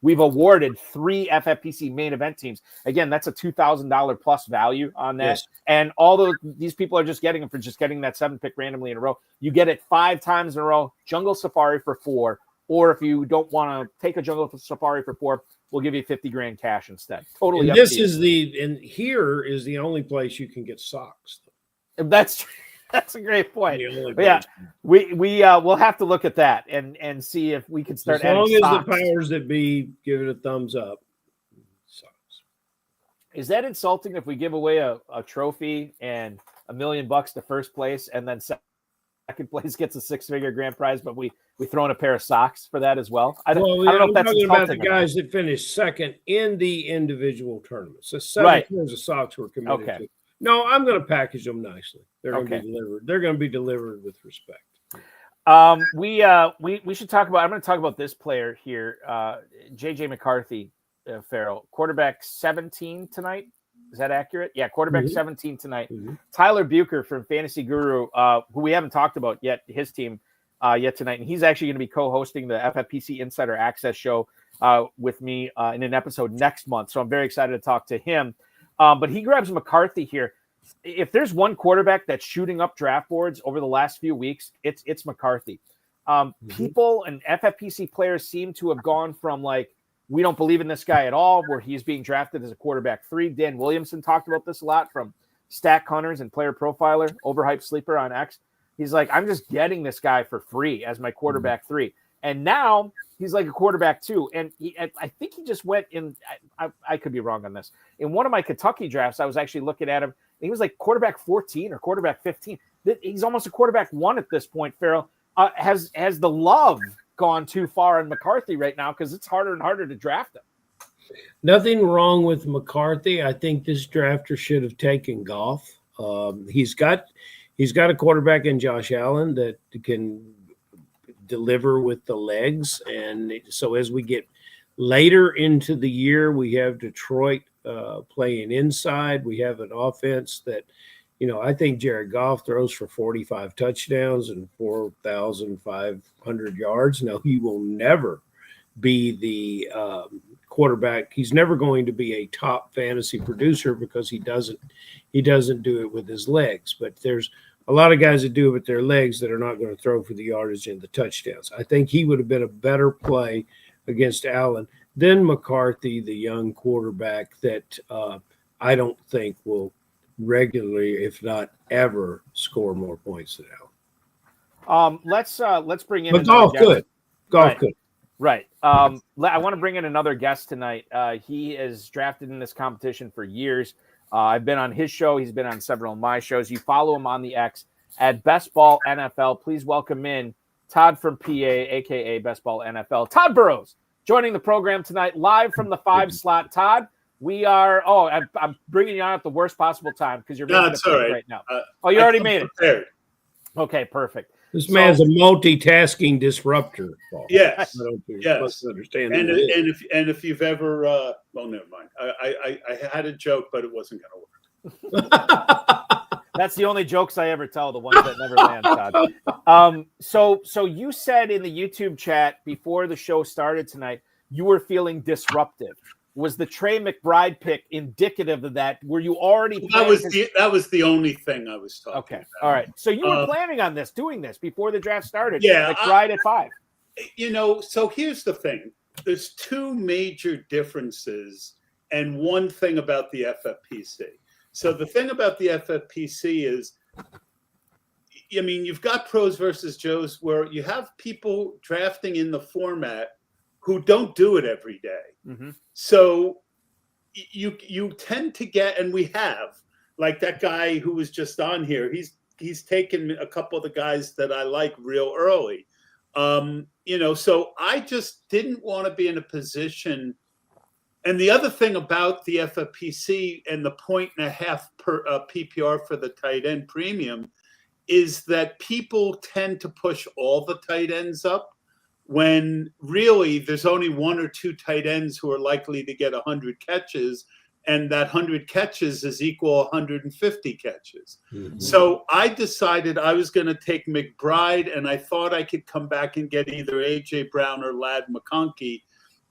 FFPC main event teams. Again, that's a $2,000 plus value on that. Yes. And all these people are just getting them for just getting that 7 pick randomly in a row. You get it 5 times in a row. Jungle Safari for 4, or if you don't want to take a Jungle Safari for 4, we'll give you 50 grand cash instead. Totally. And here is the only place you can get socks. That's a great point. But yeah, we'll have to look at that and see if we can start. As long as the powers that be give it a thumbs up. Socks. Is that insulting if we give away a trophy and $1 million to first place, and then second place gets a 6-figure grand prize, but we throw in a pair of socks for that as well? I don't know if that's talking about the guys that finished second in the individual tournaments. So 7 pairs of socks were committed to. No, I'm going to package them nicely. They're going to be delivered. They're going to be delivered with respect. We should talk about. I'm going to talk about this player here, JJ McCarthy, Farrell, quarterback 17 tonight. Is that accurate? Yeah, quarterback 17 tonight. Mm-hmm. Tyler Bucher from Fantasy Guru, who we haven't talked about yet, his team yet tonight, and he's actually going to be co-hosting the FFPC Insider Access show with me in an episode next month. So I'm very excited to talk to him. But he grabs McCarthy here. If there's one quarterback that's shooting up draft boards over the last few weeks, it's McCarthy. People and FFPC players seem to have gone from like, we don't believe in this guy at all, where he's being drafted as a quarterback 3. Dan Williamson talked about this a lot from Stack Hunters and Player Profiler, overhyped sleeper on X. He's like, I'm just getting this guy for free as my quarterback 3. And now he's like a quarterback 2. And I think he just went in, I could be wrong on this. In one of my Kentucky drafts, I was actually looking at him. He was like quarterback 14 or quarterback 15. He's almost a quarterback 1 at this point, Farrell. Has the love gone too far on McCarthy right now? Because it's harder and harder to draft him. Nothing wrong with McCarthy. I think this drafter should have taken Goff. He's got a quarterback in Josh Allen that can deliver with the legs. And so as we get later into the year, we have Detroit playing inside. We have an offense that, I think Jared Goff throws for 45 touchdowns and 4,500 yards. Now, he will never be the quarterback. He's never going to be a top fantasy producer because he doesn't do it with his legs. But there's a lot of guys that do it with their legs that are not going to throw for the yardage and the touchdowns. I think he would have been a better play against Allen than McCarthy, the young quarterback that I don't think will regularly, if not ever, score more points than Allen. Let's bring in. But Goff good. Goff good. Right. I want to bring in another guest tonight. He is drafted in this competition for years. I've been on his show. He's been on several of my shows. You follow him on the X at Best Ball NFL. Please welcome in Todd from PA, a.k.a. Best Ball NFL. Todd Burroughs joining the program tonight, live from the 5 slot. Todd, we are – I'm bringing you on at the worst possible time because you're making it right now. You already made it. Okay, perfect. This man's a multitasking disruptor. Paul. Yes, yes. Understand and if you've ever, well, never mind. I had a joke, but it wasn't going to work. That's the only jokes I ever tell, the ones that never land, Todd. So you said in the YouTube chat before the show started tonight, you were feeling disruptive. Was the Trey McBride pick indicative of that? Were you already? That was the only thing I was talking about. All right. So you were planning on doing this before the draft started. Yeah, McBride at 5. So here's the thing. There's 2 major differences and one thing about the FFPC. So the thing about the FFPC is, you've got pros versus Joes where you have people drafting in the format who don't do it every day. Mm-hmm. So you tend to get, and we have, like that guy who was just on here, he's taken a couple of the guys that I like real early. So I just didn't want to be in a position. And the other thing about the FFPC and the 1.5 per PPR for the tight end premium is that people tend to push all the tight ends up when really there's only 1 or 2 tight ends who are likely to get 100 catches, and that 100 catches is equal 150 catches. Mm-hmm. So I decided I was going to take McBride, and I thought I could come back and get either A.J. Brown or Ladd McConkey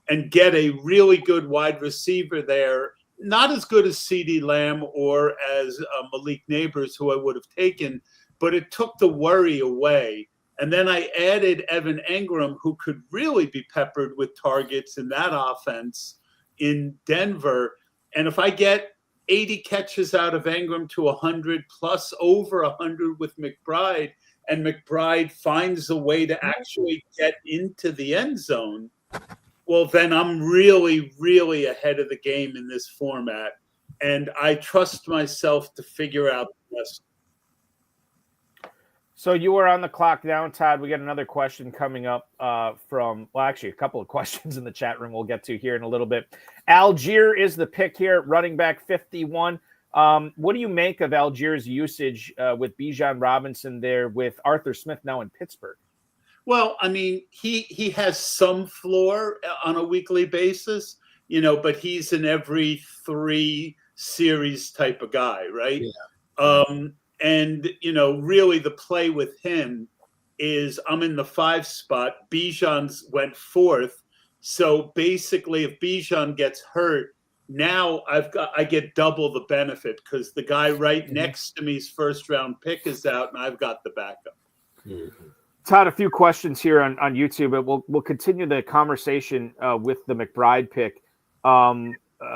and get a really good wide receiver there, not as good as CeeDee Lamb or as Malik Neighbors, who I would have taken, but it took the worry away. And then I added Evan Engram, who could really be peppered with targets in that offense in Denver. And if I get 80 catches out of Engram to 100 plus over 100 with McBride, and McBride finds a way to actually get into the end zone, well, then I'm really, really ahead of the game in this format. And I trust myself to figure out the rest. So you were on the clock now, Todd. We got another question coming up actually a couple of questions in the chat room we'll get to here in a little bit. Algier is the pick here, running back 51. What do you make of Algier's usage with Bijan Robinson there with Arthur Smith now in Pittsburgh? Well, he has some floor on a weekly basis, but he's an every 3 series type of guy, right? Yeah. And, really the play with him is I'm in the 5 spot. Bijan went 4th. So basically if Bijan gets hurt, now I get double the benefit because the guy right next to me's first round pick is out and I've got the backup. Mm-hmm. Todd, a few questions here on YouTube, but we'll continue the conversation with the McBride pick.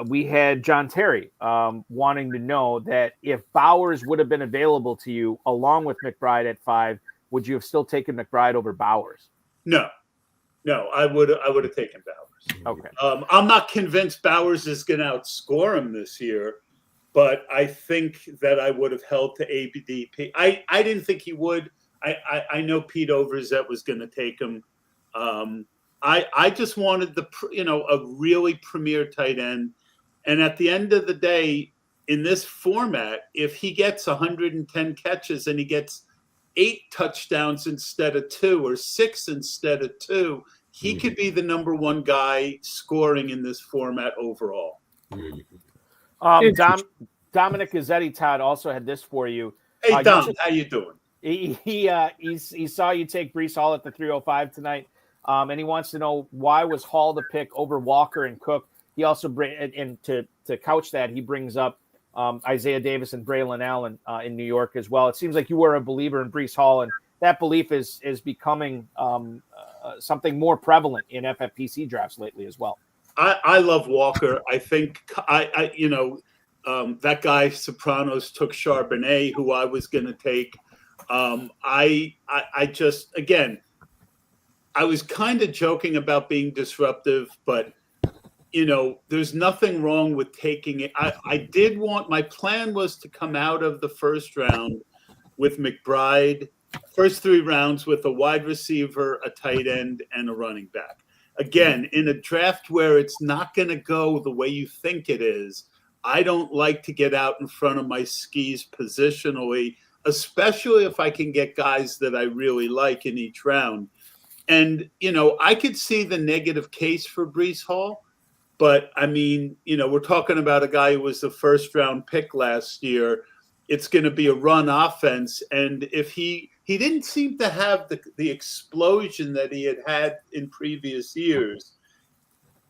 We had John Terry wanting to know that if Bowers would have been available to you along with McBride at 5, would you have still taken McBride over Bowers? No, I would have taken Bowers. Okay. I'm not convinced Bowers is going to outscore him this year, but I think that I would have held to ABDP. I didn't think he would. I know Pete Overzet was going to take him. I just wanted a really premier tight end. And at the end of the day, in this format, if he gets 110 catches and he gets 8 touchdowns instead of 2 or 6 instead of 2, he could be the number 1 guy scoring in this format overall. Dominic Gazzetti, Todd, also had this for you. Hey, Dom, how you doing? He saw you take Breece Hall at the 305 tonight, and he wants to know why was Hall the pick over Walker and Cook. He also and to couch that, he brings up Isaiah Davis and Braylon Allen in New York as well. It seems like you were a believer in Breece Hall, and that belief is becoming something more prevalent in FFPC drafts lately as well. I love Walker. I think that guy Sopranos took Charbonnet, who I was going to take. I just, again, I was kind of joking about being disruptive, but there's nothing wrong with taking it. My plan was to come out of the first round with McBride, first 3 rounds with a wide receiver, a tight end, and a running back. Again, in a draft where it's not going to go the way you think it is, I don't like to get out in front of my skis positionally, especially if I can get guys that I really like in each round. And, I could see the negative case for Breece Hall, but I mean, we're talking about a guy who was the first round pick last year. It's going to be a run offense. And if he didn't seem to have the explosion that he had in previous years,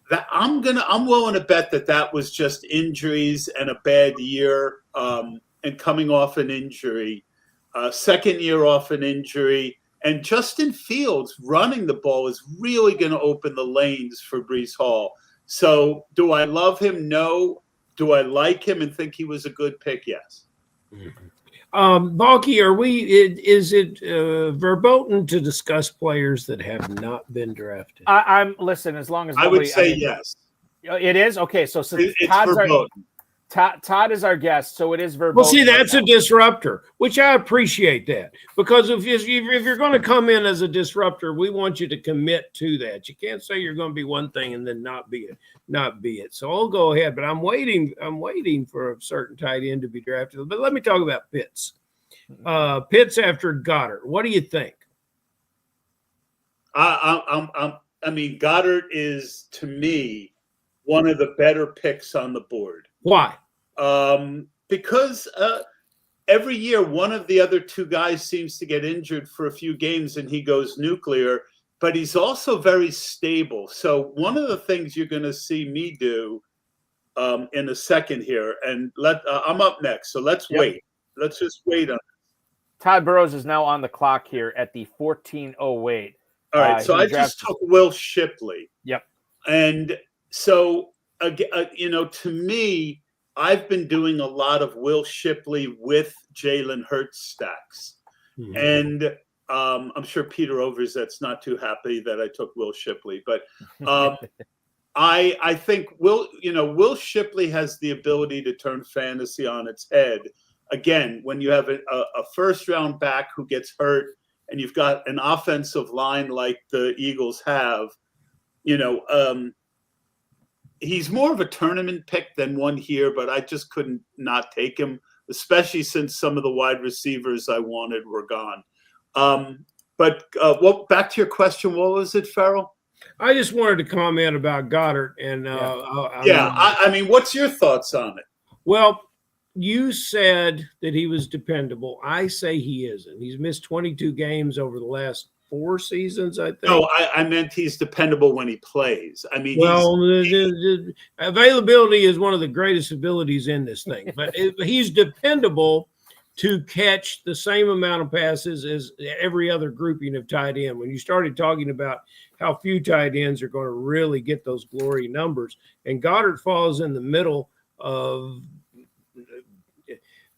that I'm willing to bet that was just injuries and a bad year, and coming off an injury, second year off an injury. And Justin Fields running the ball is really going to open the lanes for Breece Hall. So do I love him? No. Do I like him and think he was a good pick? Yes. Balky, is it verboten to discuss players that have not been drafted? Listen, as long as I would say yes. It is? Okay, so since it's verboten. Todd is our guest, so it is verboten. Well, see, that's a disruptor, which I appreciate that, because if you're going to come in as a disruptor, we want you to commit to that. You can't say you're going to be one thing and then not be it. So I'll go ahead, but I'm waiting for a certain tight end to be drafted. But let me talk about Pitts. Pitts after Goddard. What do you think? I mean, Goddard is, to me, one of the better picks on the board. Why? Because every year one of the other 2 guys seems to get injured for a few games and he goes nuclear, but he's also very stable. So one of the things you're going to see me do in a second here, and I'm up next, so let's wait. Let's just wait on it. Todd Burroughs is now on the clock here at the 14:08. All right, so I just took Will Shipley. Yep. And so, to me, I've been doing a lot of Will Shipley with Jalen Hurts stacks. Mm-hmm. And I'm sure Peter Overzet's not too happy that I took Will Shipley. But I think Will Shipley has the ability to turn fantasy on its head. Again, when you have a first-round back who gets hurt and you've got an offensive line like the Eagles have, he's more of a tournament pick than one here, but I just couldn't not take him, especially since some of the wide receivers I wanted were gone. But back to your question, what was it, Farrell? I just wanted to comment about Goddard. And I mean, what's your thoughts on it? Well, you said that he was dependable. I say he isn't. He's missed 22 games over the last 4 seasons, I think. No, I meant he's dependable when he plays. I mean, the availability is one of the greatest abilities in this thing, but he's dependable to catch the same amount of passes as every other grouping of tight end. When you started talking about how few tight ends are going to really get those glory numbers, and Goddard falls in the middle of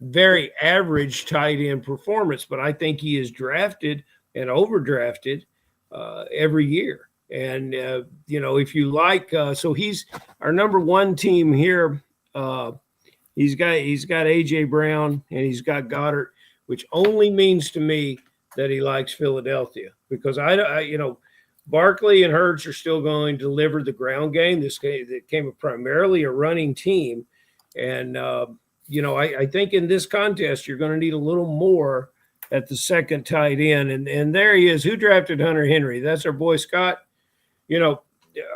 very average tight end performance, but I think he is drafted and overdrafted every year. And, if you like, so he's our number one team here. He's got AJ Brown and he's got Goddard, which only means to me that he likes Philadelphia, because Barkley and Hurts are still going to deliver the ground game. This came primarily a running team. And, I think in this contest, you're going to need a little more at the second tight end. And there he is. Who drafted Hunter Henry? That's our boy Scott.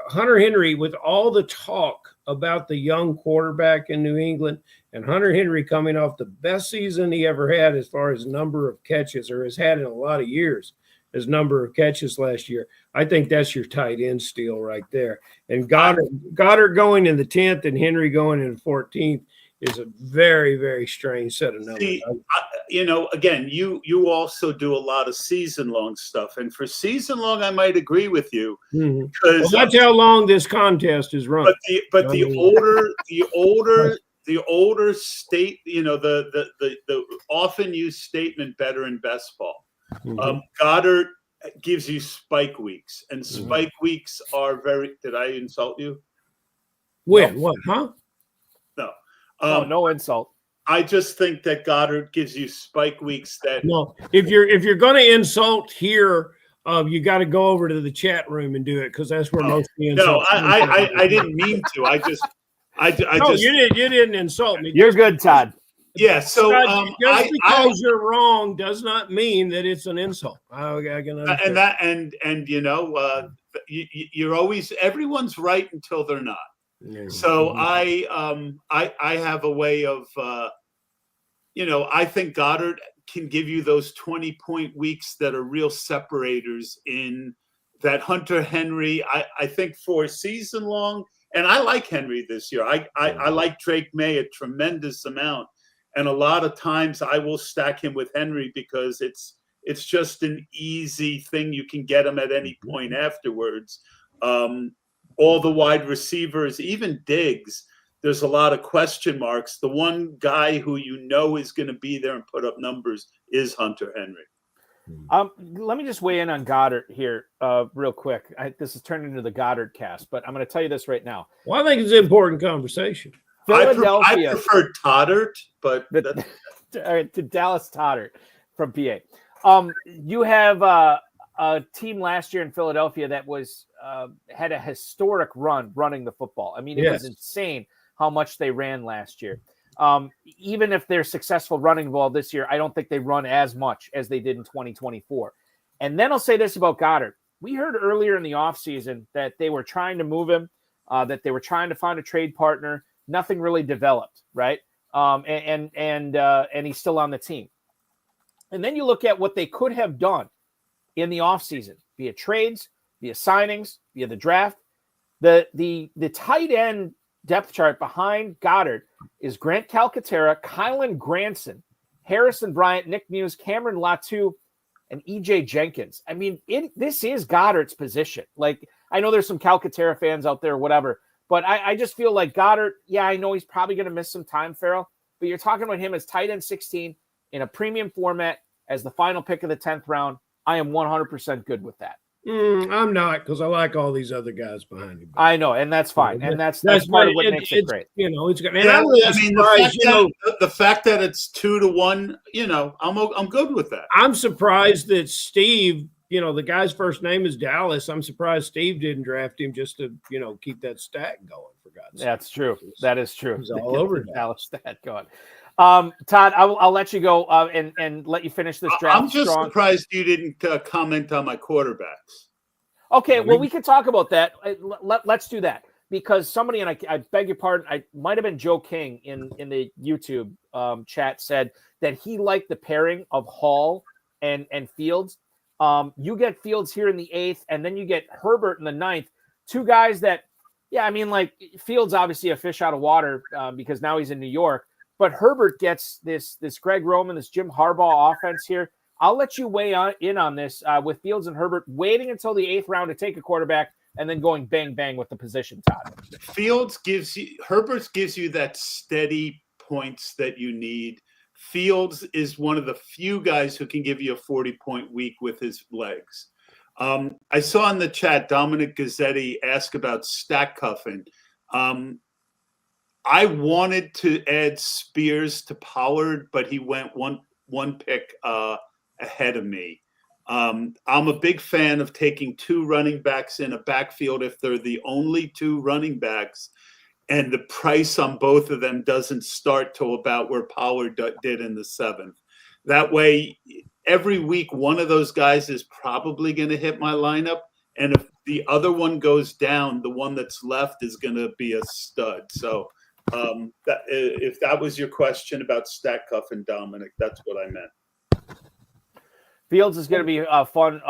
Hunter Henry, with all the talk about the young quarterback in New England, and Hunter Henry coming off the best season he ever had as far as number of catches, or has had in a lot of years, as number of catches last year, I think that's your tight end steal right there. And Goddard going in the 10th and Henry going in the 14th is a very, very strange set of numbers. See, again, you also do a lot of season-long stuff, and for season-long, I might agree with you. Mm-hmm. Well, that's how long this contest is run. But the older state, the often used statement, better in best ball. Mm-hmm. Goddard gives you spike weeks, and spike weeks are very. Did I insult you? When? What? Huh? No. No insult. I just think that Goddard gives you spike weeks that. No, if you're going to insult here, you got to go over to the chat room and do it, because that's where most of the insults. No, I didn't mean to. You didn't insult me. You're good, Todd. Yeah. So just because you're wrong does not mean that it's an insult. I can understand. You're always, everyone's right until they're not. So I have a way of, I think Goddard can give you those 20-point weeks that are real separators in that. Hunter Henry, I think for season long, and I like Henry this year. I like Drake May a tremendous amount. And a lot of times I will stack him with Henry because it's just an easy thing. You can get him at any point afterwards. All the wide receivers, even Diggs, there's a lot of question marks. The one guy who is going to be there and put up numbers is Hunter Henry. Let me just weigh in on Goddard here real quick. This is turned into the Goddard cast, but I'm going to tell you this right now. Well, I think it's an important conversation. Philadelphia. I prefer Toddard, but to Dallas Toddard from PA. You have a team last year in Philadelphia that was had a historic run running the football. I mean, it was insane how much they ran last year. Even if they're successful running the ball this year, I don't think they run as much as they did in 2024. And then I'll say this about Goddard. We heard earlier in the offseason that they were trying to move him, that they were trying to find a trade partner. Nothing really developed, right? And he's still on the team. And then you look at what they could have done in the offseason, via trades, via signings, via the draft. The tight end depth chart behind Goddard is Grant Calcaterra, Kylan Granson, Harrison Bryant, Nick Muse, Cameron Latu, and EJ Jenkins. I mean, this is Goddard's position. Like, I know there's some Calcaterra fans out there, whatever, but I just feel like Goddard, I know he's probably going to miss some time, Farrell, but you're talking about him as tight end 16 in a premium format as the final pick of the 10th round. I am 100% good with that. I'm not, because I like all these other guys behind him. I know, and that's fine, and that's part of what makes it great. It's good. And the fact that it's 2-1, I'm good with that. I'm surprised that Steve, the guy's first name is Dallas. I'm surprised Steve didn't draft him just to, keep that stat going, for God's sake. That's true. That is true. He's all over Dallas stat going. Todd, I'll let you go and let you finish this draft. I'm just surprised you didn't comment on my quarterbacks. Okay, well, we can talk about that. Let's do that, because somebody, and I beg your pardon, I might have been Joe King in the YouTube chat, said that he liked the pairing of Hall and Fields. You get Fields here in the 8th, and then you get Herbert in the 9th. Two guys that, Fields obviously a fish out of water because now he's in New York. but Herbert gets this Greg Roman, this Jim Harbaugh offense here. I'll let you weigh in on this with Fields and Herbert waiting until the 8th round to take a quarterback and then going bang, bang with the position, Todd. Herbert gives you that steady points that you need. Fields is one of the few guys who can give you a 40-point week with his legs. I saw in the chat Dominic Gazzetti ask about stack cuffing. I wanted to add Spears to Pollard, but he went one pick ahead of me. I'm a big fan of taking 2 running backs in a backfield if they're the only 2 running backs, and the price on both of them doesn't start till about where Pollard did in the 7th. That way, every week, one of those guys is probably going to hit my lineup, and if the other one goes down, the one that's left is going to be a stud. So if that was your question about stack cuffing, Dominic, that's what I meant. Fields is going to be a fun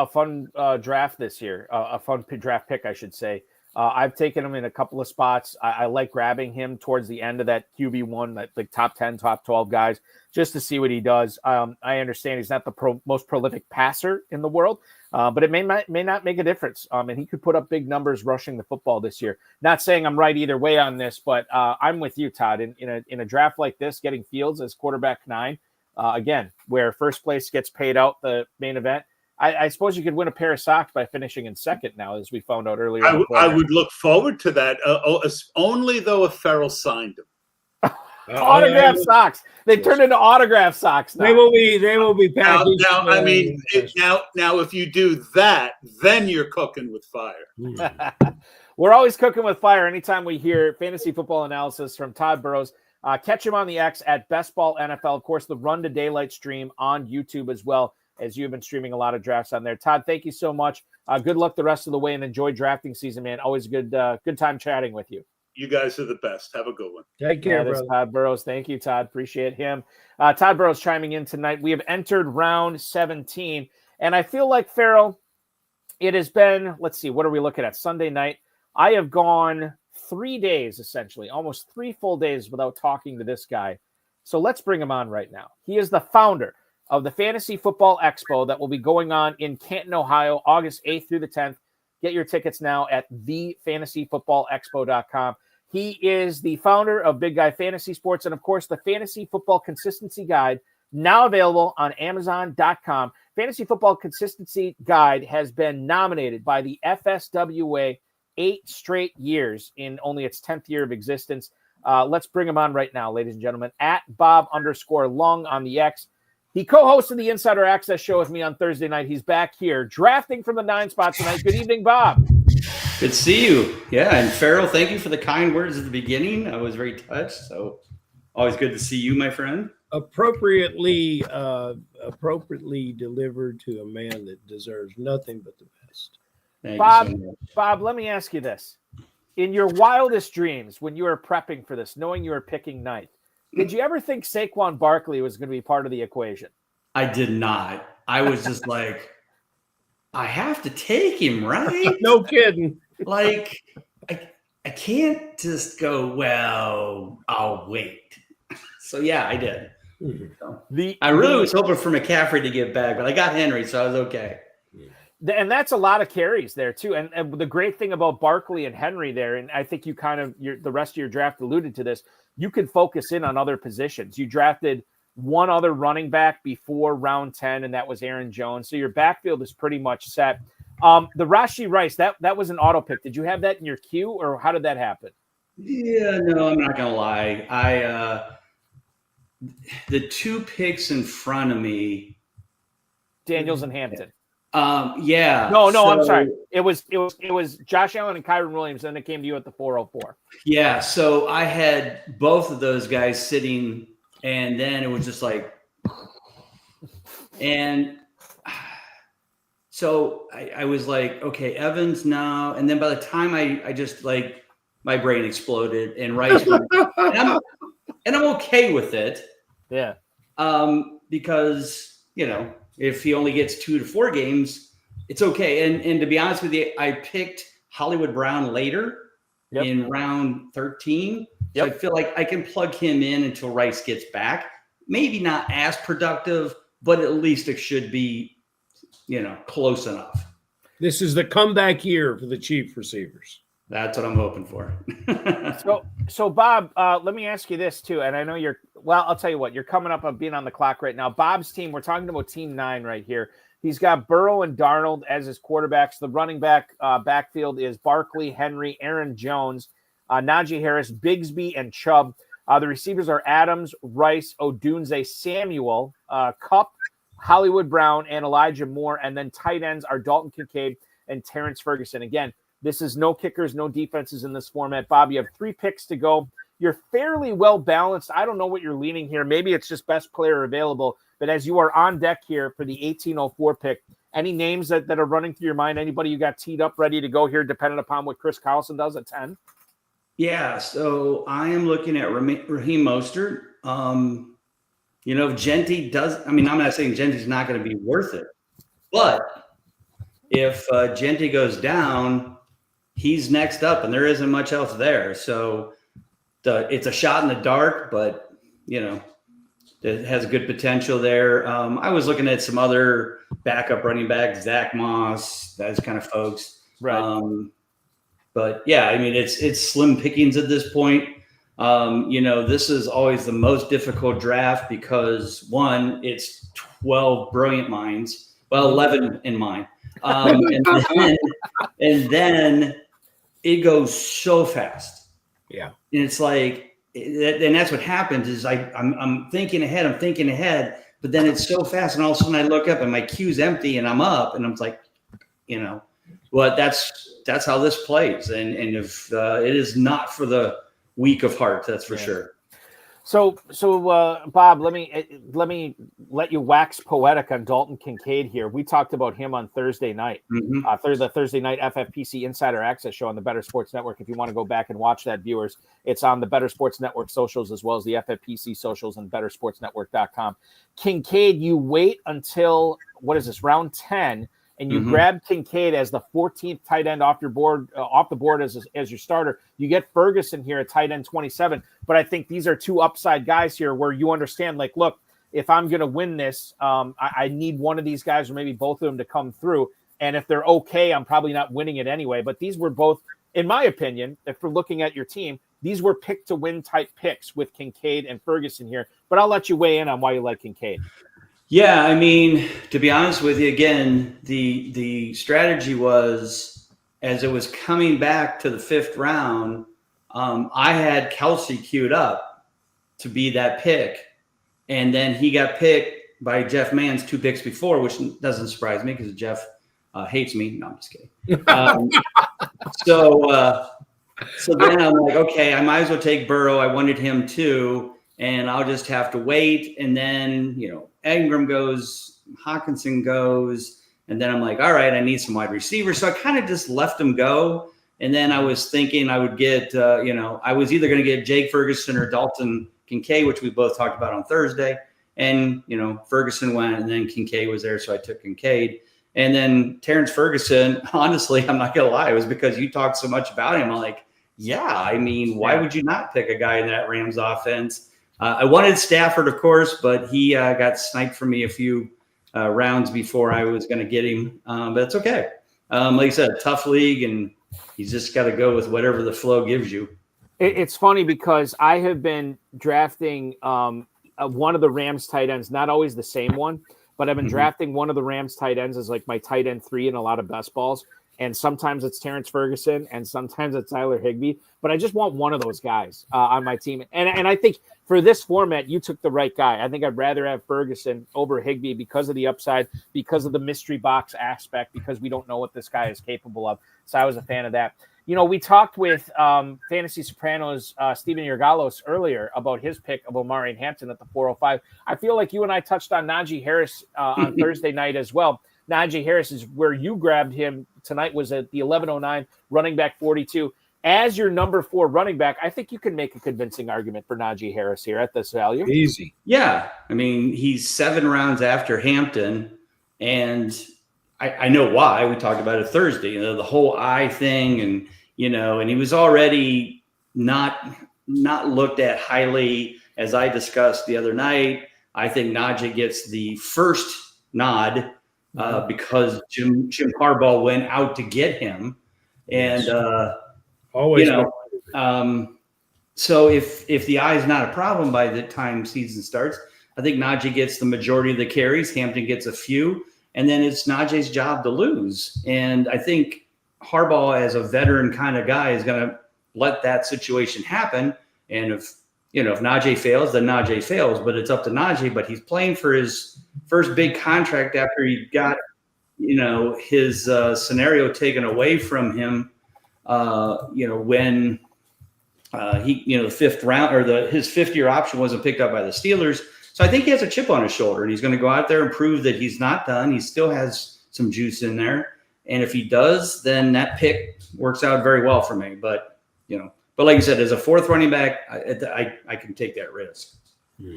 draft this year, a fun draft pick, I should say. I've taken him in a couple of spots. I like grabbing him towards the end of that QB1, that like top 10, top 12 guys, just to see what he does. I understand he's not the most prolific passer in the world, but it may not make a difference. And he could put up big numbers rushing the football this year. Not saying I'm right either way on this, but I'm with you, Todd. In a draft like this, getting Fields as quarterback 9, again, where first place gets paid out the main event. I suppose you could win a pair of socks by finishing in second now, as we found out earlier. I would look forward to that, only though if Farrell signed them. Autograph socks. They've turned into autograph socks now. They will be packaged. Now, if you do that, then you're cooking with fire. We're always cooking with fire anytime we hear fantasy football analysis from Todd Burroughs. Catch him on the X at Best Ball NFL. Of course, the Run to Daylight stream on YouTube as well, as you've been streaming a lot of drafts on there. Todd, thank you so much. Good luck the rest of the way and enjoy drafting season, man. Always a good time chatting with you. You guys are the best. Have a good one. Take care, brother. Todd Burroughs. Thank you, Todd. Appreciate him. Todd Burroughs chiming in tonight. We have entered round 17, and I feel like, Farrell, it has been, let's see, what are we looking at? Sunday night. I have gone 3 days, essentially, almost 3 full days without talking to this guy. So let's bring him on right now. He is the founder of the Fantasy Football Expo that will be going on in Canton, Ohio, August 8th through the 10th. Get your tickets now at thefantasyfootballexpo.com. He is the founder of Big Guy Fantasy Sports and, of course, the Fantasy Football Consistency Guide, now available on Amazon.com. Fantasy Football Consistency Guide has been nominated by the FSWA 8 straight years in only its 10th year of existence. Let's bring him on right now, ladies and gentlemen, at Bob_Lung on the X. He co-hosted the Insider Access show with me on Thursday night. He's back here drafting from the 9 spot tonight. Good evening, Bob. Good to see you. Yeah, and Farrell, thank you for the kind words at the beginning. I was very touched. So always good to see you, my friend. Appropriately delivered to a man that deserves nothing but the best. Thank Bob, you so much. Bob, let me ask you this. In your wildest dreams, when you were prepping for this, knowing you were picking 9th, did you ever think Saquon Barkley was going to be part of the equation? I did not. I was just like, I have to take him, right? No kidding. Like, I can't just go, well, I'll wait. So, yeah, I did. So, I really was hoping for McCaffrey to get back, but I got Henry, so I was okay. And that's a lot of carries there, too. And the great thing about Barkley and Henry there, and I think you the rest of your draft alluded to this, you could focus in on other positions. You drafted one other running back before round 10, and that was Aaron Jones. So your backfield is pretty much set. The Rashee Rice, that was an auto pick. Did you have that in your queue, or how did that happen? Yeah, no, I'm not going to lie. The 2 picks in front of me. Daniels and Hampton. Yeah. No, I'm sorry. It was Josh Allen and Kyron Williams, and then it came to you at the 404. Yeah, so I had both of those guys sitting, and then it was just like, and so I was like, okay, Evans now, and then by the time I just like my brain exploded, and Rice, and I'm okay with it. Yeah. Because if he only gets 2 to 4 games, it's okay. And to be honest with you, I picked Hollywood Brown later in round 13. So I feel like I can plug him in until Rice gets back. Maybe not as productive, but at least it should be, close enough. This is the comeback year for the chief receivers. That's what I'm hoping for. So Bob, let me ask you this too. And I know I'll tell you what, you're coming up on being on the clock right now. Bob's team, we're talking about team 9 right here. He's got Burrow and Darnold as his quarterbacks. The running backfield is Barkley, Henry, Aaron Jones, Najee Harris, Bigsby, and Chubb. The receivers are Adams, Rice, Odunze, Samuel, Kupp, Hollywood Brown, and Elijah Moore. And then tight ends are Dalton Kincaid and Terrence Ferguson. Again, this is no kickers, no defenses in this format. Bob, you have 3 picks to go. You're fairly well balanced. I don't know what you're leaning here. Maybe it's just best player available. But as you are on deck here for the 1804 pick, any names that are running through your mind? Anybody you got teed up ready to go here, depending upon what Chris Carlson does at 10? Yeah, so I am looking at Raheem Mostert. If Genty does, I'm not saying Genty's not going to be worth it, but if Genty goes down, he's next up, and there isn't much else there. So it's a shot in the dark, but it has good potential there. I was looking at some other backup running backs, Zach Moss, those kind of folks. Right. But yeah, it's slim pickings at this point. This is always the most difficult draft because 1, it's 12 brilliant minds. Well, 11 in mine. And then it goes so fast. Yeah. And it's like, and that's what happens is I'm thinking ahead, but then it's so fast. And all of a sudden I look up and my queue's empty and I'm up and I'm like, well, that's how this plays. And if it is not for the weak of heart, that's for sure. So Bob, let me let you wax poetic on Dalton Kincaid here. We talked about him on Thursday night, the Thursday night FFPC Insider Access show on the Better Sports Network. If you want to go back and watch that, viewers, it's on the Better Sports Network socials as well as the FFPC socials and bettersportsnetwork.com. Kincaid, you wait until round 10. And you grab Kincaid as the 14th tight end off the board as your starter. You get Ferguson here at tight end 27. But I think these are 2 upside guys here where you understand, like, look, if I'm going to win this, I need one of these guys or maybe both of them to come through. And if they're okay, I'm probably not winning it anyway. But these were both, in my opinion, if we're looking at your team, these were pick to win type picks with Kincaid and Ferguson here. But I'll let you weigh in on why you like Kincaid. Yeah, to be honest with you, again, the strategy was as it was coming back to the 5th round, I had Kelsey queued up to be that pick. And then he got picked by Jeff Mans 2 picks before, which doesn't surprise me because Jeff hates me. No, I'm just kidding. So then I'm like, okay, I might as well take Burrow. I wanted him too. And I'll just have to wait. And then, Ingram goes, Hawkinson goes. And then I'm like, all right, I need some wide receivers. So I kind of just left them go. And then I was thinking I would get, I was either going to get Jake Ferguson or Dalton Kincaid, which we both talked about on Thursday. And, Ferguson went and then Kincaid was there. So I took Kincaid. And then Terrence Ferguson, honestly, I'm not going to lie. It was because you talked so much about him. I'm like, yeah, why would you not pick a guy in that Rams offense? I wanted Stafford, of course, but he got sniped for me a few rounds before I was going to get him. But it's okay. Like I said, tough league, and you just got to go with whatever the flow gives you. It's funny because I have been drafting one of the Rams tight ends, not always the same one, but I've been drafting one of the Rams tight ends as like my tight end 3 in a lot of best balls. And sometimes it's Terrence Ferguson and sometimes it's Tyler Higbee. But I just want one of those guys on my team. And I think for this format, you took the right guy. I think I'd rather have Ferguson over Higbee because of the upside, because of the mystery box aspect, because we don't know what this guy is capable of. So I was a fan of that. We talked with Fantasy Sopranos, Stephen Urgalos earlier about his pick of Omari and Hampton at the 405. I feel like you and I touched on Najee Harris on Thursday night as well. Najee Harris is where you grabbed him tonight, was at the 1109 running back 42. As your number 4 running back, I think you can make a convincing argument for Najee Harris here at this value. Easy. Yeah. He's 7 rounds after Hampton, and I know why. We talked about it Thursday, the whole eye thing, and he was already not not looked at highly, as I discussed the other night. I think Najee gets the first nod because Jim Harbaugh went out to get him, and always, so if the eye is not a problem by the time season starts, I think Najee gets the majority of the carries. Hampton gets a few, and then it's Najee's job to lose. And I think Harbaugh, as a veteran kind of guy, is going to let that situation happen. And if Najee fails, then Najee fails. But it's up to Najee. But he's playing for his first big contract after he got, his scenario taken away from him. When the fifth round or his fifth-year option wasn't picked up by the Steelers. So I think he has a chip on his shoulder, and he's going to go out there and prove that he's not done. He still has some juice in there. And if he does, then that pick works out very well for me. But like you said, as a fourth running back, I can take that risk.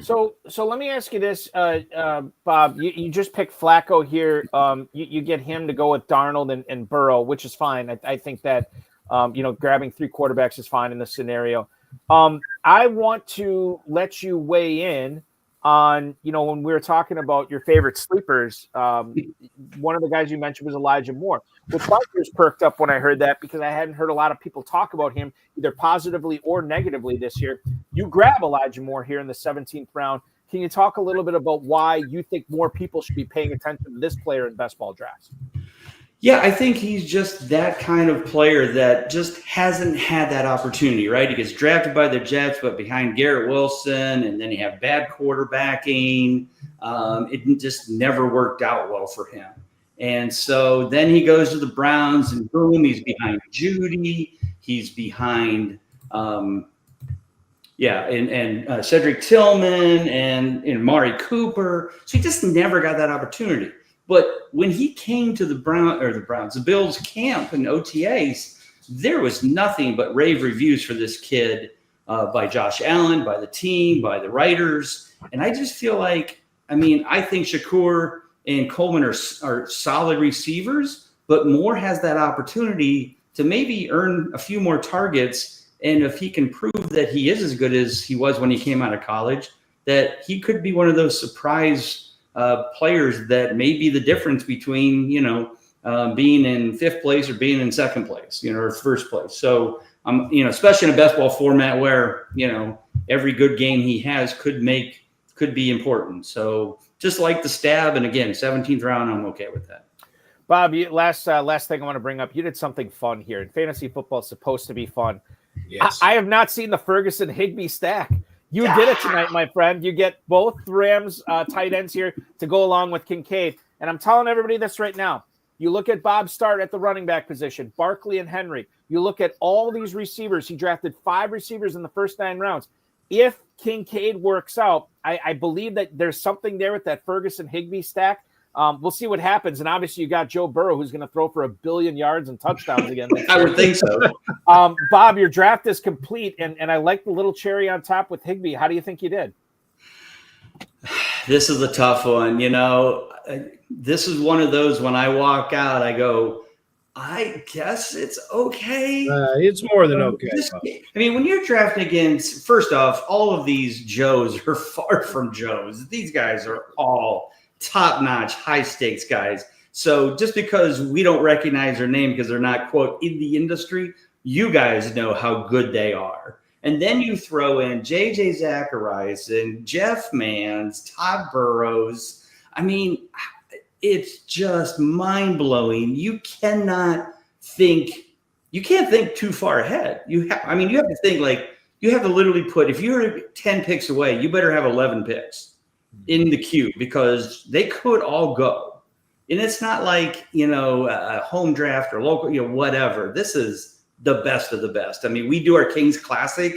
So let me ask you this, Bob. You just picked Flacco here. You get him to go with Darnold and Burrow, which is fine. I think that grabbing 3 quarterbacks is fine in this scenario. I want to let you weigh in on, when we were talking about your favorite sleepers. One of the guys you mentioned was Elijah Moore, which my ears perked up when I heard that, because I hadn't heard a lot of people talk about him either positively or negatively this year. You grab Elijah Moore here in the 17th round. Can you talk a little bit about why you think more people should be paying attention to this player in best ball drafts? Yeah, I think he's just that kind of player that just hasn't had that opportunity, right? He gets drafted by the Jets, but behind Garrett Wilson, and then you have bad quarterbacking. It just never worked out well for him. And so then he goes to the Browns, and boom, he's behind Judy. He's behind Cedric Tillman and Mari Cooper. So he just never got that opportunity. But when he came to the Bills camp and OTAs, there was nothing but rave reviews for this kid by Josh Allen, by the team, by the writers. And I just feel like, I think Shakur and Coleman are solid receivers, but Moore has that opportunity to maybe earn a few more targets. And if he can prove that he is as good as he was when he came out of college, that he could be one of those surprise players that may be the difference between, being in 5th place or being in 2nd place, or 1st place. So, especially in a best ball format where, every good game he has could be important. So just like the stab. And again, 17th round, I'm okay with that. Bob, last thing I want to bring up, you did something fun here. And fantasy football is supposed to be fun. Yes. I have not seen the Ferguson Higbee stack. You did it tonight, my friend. You get both Rams tight ends here to go along with Kincaid. And I'm telling everybody this right now. You look at Bob's start at the running back position, Barkley and Henry. You look at all these receivers. He drafted 5 receivers in the first 9 rounds. If Kincaid works out, I believe that there's something there with that Ferguson Higbee stack. We'll see what happens. And obviously you got Joe Burrow, who's going to throw for 1 billion yards and touchdowns again. I would think so. Bob, your draft is complete. And I like the little cherry on top with Higbee. How do you think you did? This is a tough one. This is one of those, when I walk out, I go, I guess it's okay. It's more than okay. When you're drafting against, first off, all of these Joes are far from Joes. These guys are all top-notch, high-stakes guys. So just because we don't recognize their name because they're not, quote, in the industry, you guys know how good they are. And then you throw in J.J. Zachariason, Jeff Mans, Todd Burroughs. It's just mind-blowing. You can't think too far ahead. You have to think you have to literally put, if you're 10 picks away, you better have 11 picks in the queue because they could all go. And it's not like, a home draft or local, whatever. This is the best of the best. We do our Kings Classic,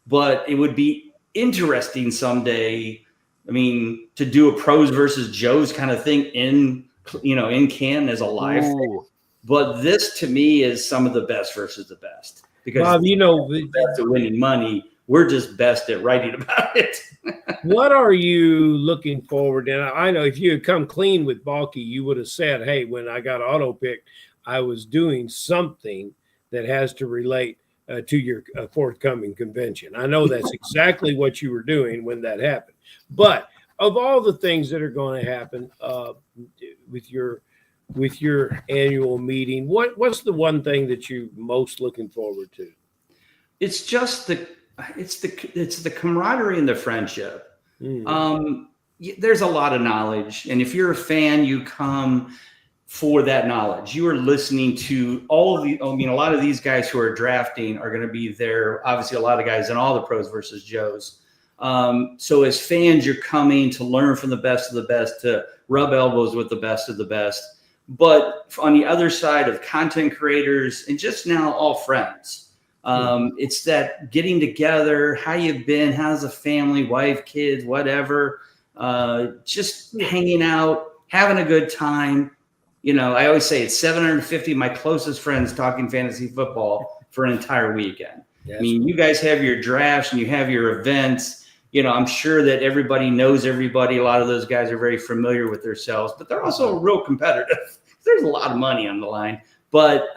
but it would be interesting someday, to do a pros versus Joes kind of thing in Canton as a live thing. But this to me is some of the best versus the best. Because Bob, the best at winning money. We're just best at writing about it. What are you looking forward to? And I know if you had come clean with Balky, you would have said, hey, when I got auto picked, I was doing something that has to relate to your forthcoming convention. I know that's exactly what you were doing when that happened. But of all the things that are going to happen with your annual meeting, what's the one thing that you're most looking forward to? It's just the camaraderie and the friendship. There's a lot of knowledge, and if you're a fan, you come for that knowledge. You are listening to all of the, I mean, a lot of these guys who are drafting are going to be there. Obviously, a lot of guys in all the pros versus Joes. So as fans, you're coming to learn from the best of the best, to rub elbows with the best of the best. But on the other side of content creators and just now all friends, it's that getting together, how you've been, how's the family, wife, kids, whatever, just hanging out, having a good time. You know, I always say it's 750 of my closest friends talking fantasy football for an entire weekend. Yes. I mean, you guys have your drafts and you have your events. You know, I'm sure that everybody knows everybody. A lot of those guys are very familiar with themselves, but they're also real competitive. There's a lot of money on the line. But,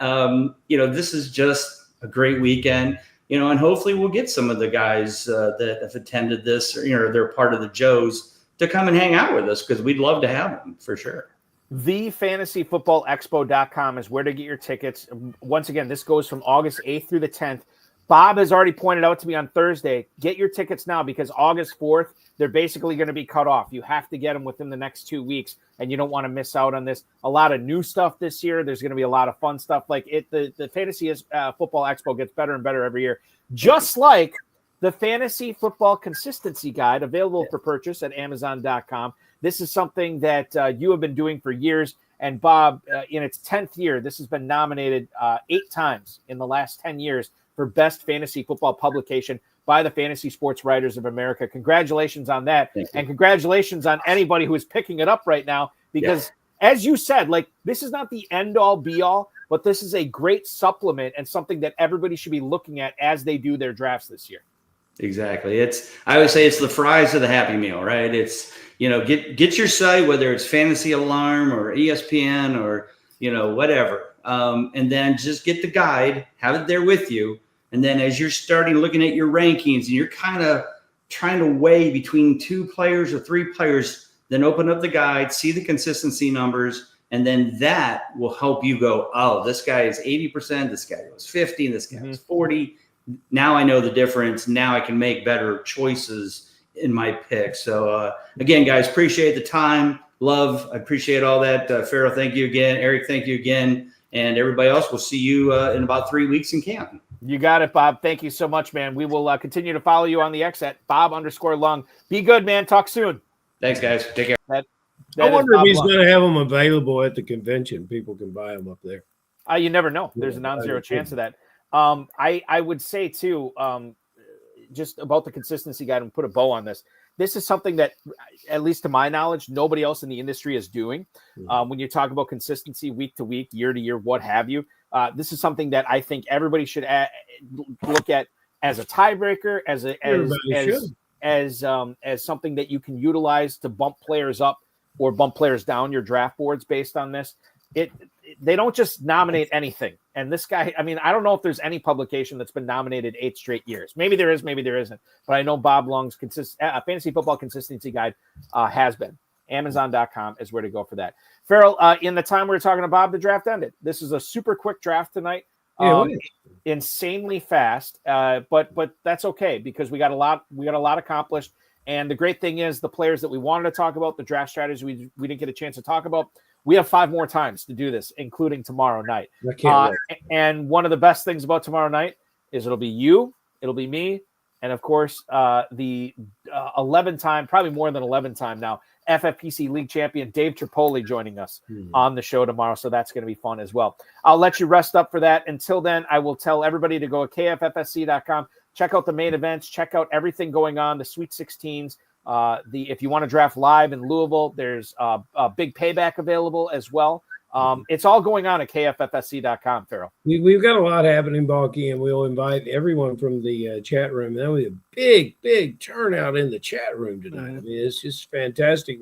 you know, this is just a great weekend, you know, and hopefully we'll get some of the guys that have attended this, or, you know, they're part of the Joes to come and hang out with us, because we'd love to have them for sure. TheFantasyFootballExpo.com is where to get your tickets. Once again, this goes from August 8th through the 10th. Bob has already pointed out to me on Thursday, get your tickets now, because August 4th, they're basically going to be cut off. You have to get them within the next 2 weeks, and you don't want to miss out on this. A lot of new stuff this year. There's going to be a lot of fun stuff. Like the Fantasy Football Expo gets better and better every year, just like the Fantasy Football Consistency Guide, available for purchase at Amazon.com. This is something that you have been doing for years. And Bob, in its 10th year, this has been nominated 8 times in the last 10 years for best fantasy football publication by the Fantasy Sports Writers of America. Congratulations on that. And congratulations on anybody who is picking it up right now, because as you said, like, this is not the end all be all, but this is a great supplement and something that everybody should be looking at as they do their drafts this year. Exactly. I would say it's the fries of the Happy Meal, right? It's, you know, get your site, whether it's Fantasy Alarm or ESPN or, you know, whatever. And then just get the guide, have it there with you. And then as you're starting looking at your rankings and you're kind of trying to weigh between 2 players or 3 players, then open up the guide, see the consistency numbers, and then that will help you go, oh, this guy is 80%, this guy was 50, this guy was 40. Now I know the difference. Now I can make better choices in my pick. So again, guys, appreciate the time. Love. I appreciate all that. Farrell, thank you again. Eric, thank you again. And everybody else, we'll see you in about 3 weeks in camp. You got it, Bob. Thank you so much, man. We will continue to follow you on the X at Bob_Lung. Be good, man. Talk soon. Thanks, guys. Take care. I wonder if he's going to have them available at the convention. People can buy them up there. You never know. There's a non-zero chance of that. I would say too, just about the consistency guide, and put a bow on this. This is something that, at least to my knowledge, nobody else in the industry is doing. When you talk about consistency week to week, year to year, what have you, this is something that I think everybody should look at as a tiebreaker, as something that you can utilize to bump players up or bump players down your draft boards based on this. They don't just nominate anything. And this guy, I mean, I don't know if there's any publication that's been nominated 8 straight years. Maybe there is, maybe there isn't. But I know Bob Lung's Fantasy Football Consistency Guide has been. Amazon.com is where to go for that. Farrell, in the time we were talking to Bob, the draft ended. This is a super quick draft tonight. Insanely fast, but that's okay, because we got a lot accomplished. And the great thing is, the players that we wanted to talk about, the draft strategy we didn't get a chance to talk about, we have 5 more times to do this, including tomorrow night. And one of the best things about tomorrow night is it'll be you, it'll be me, and of course the 11-time, probably more than 11-time now, FFPC League champion Dave Tripoli joining us on the show tomorrow. So that's going to be fun as well. I'll let you rest up for that. Until then, I will tell everybody to go to kffsc.com. Check out the main events. Check out everything going on, the Sweet 16s. If you want to draft live in Louisville, there's a big payback available as well. It's all going on at kffsc.com, Farrell. We've got a lot happening, Balky, and we'll invite everyone from the chat room. That was a big turnout in the chat room tonight. I mean, it's just fantastic.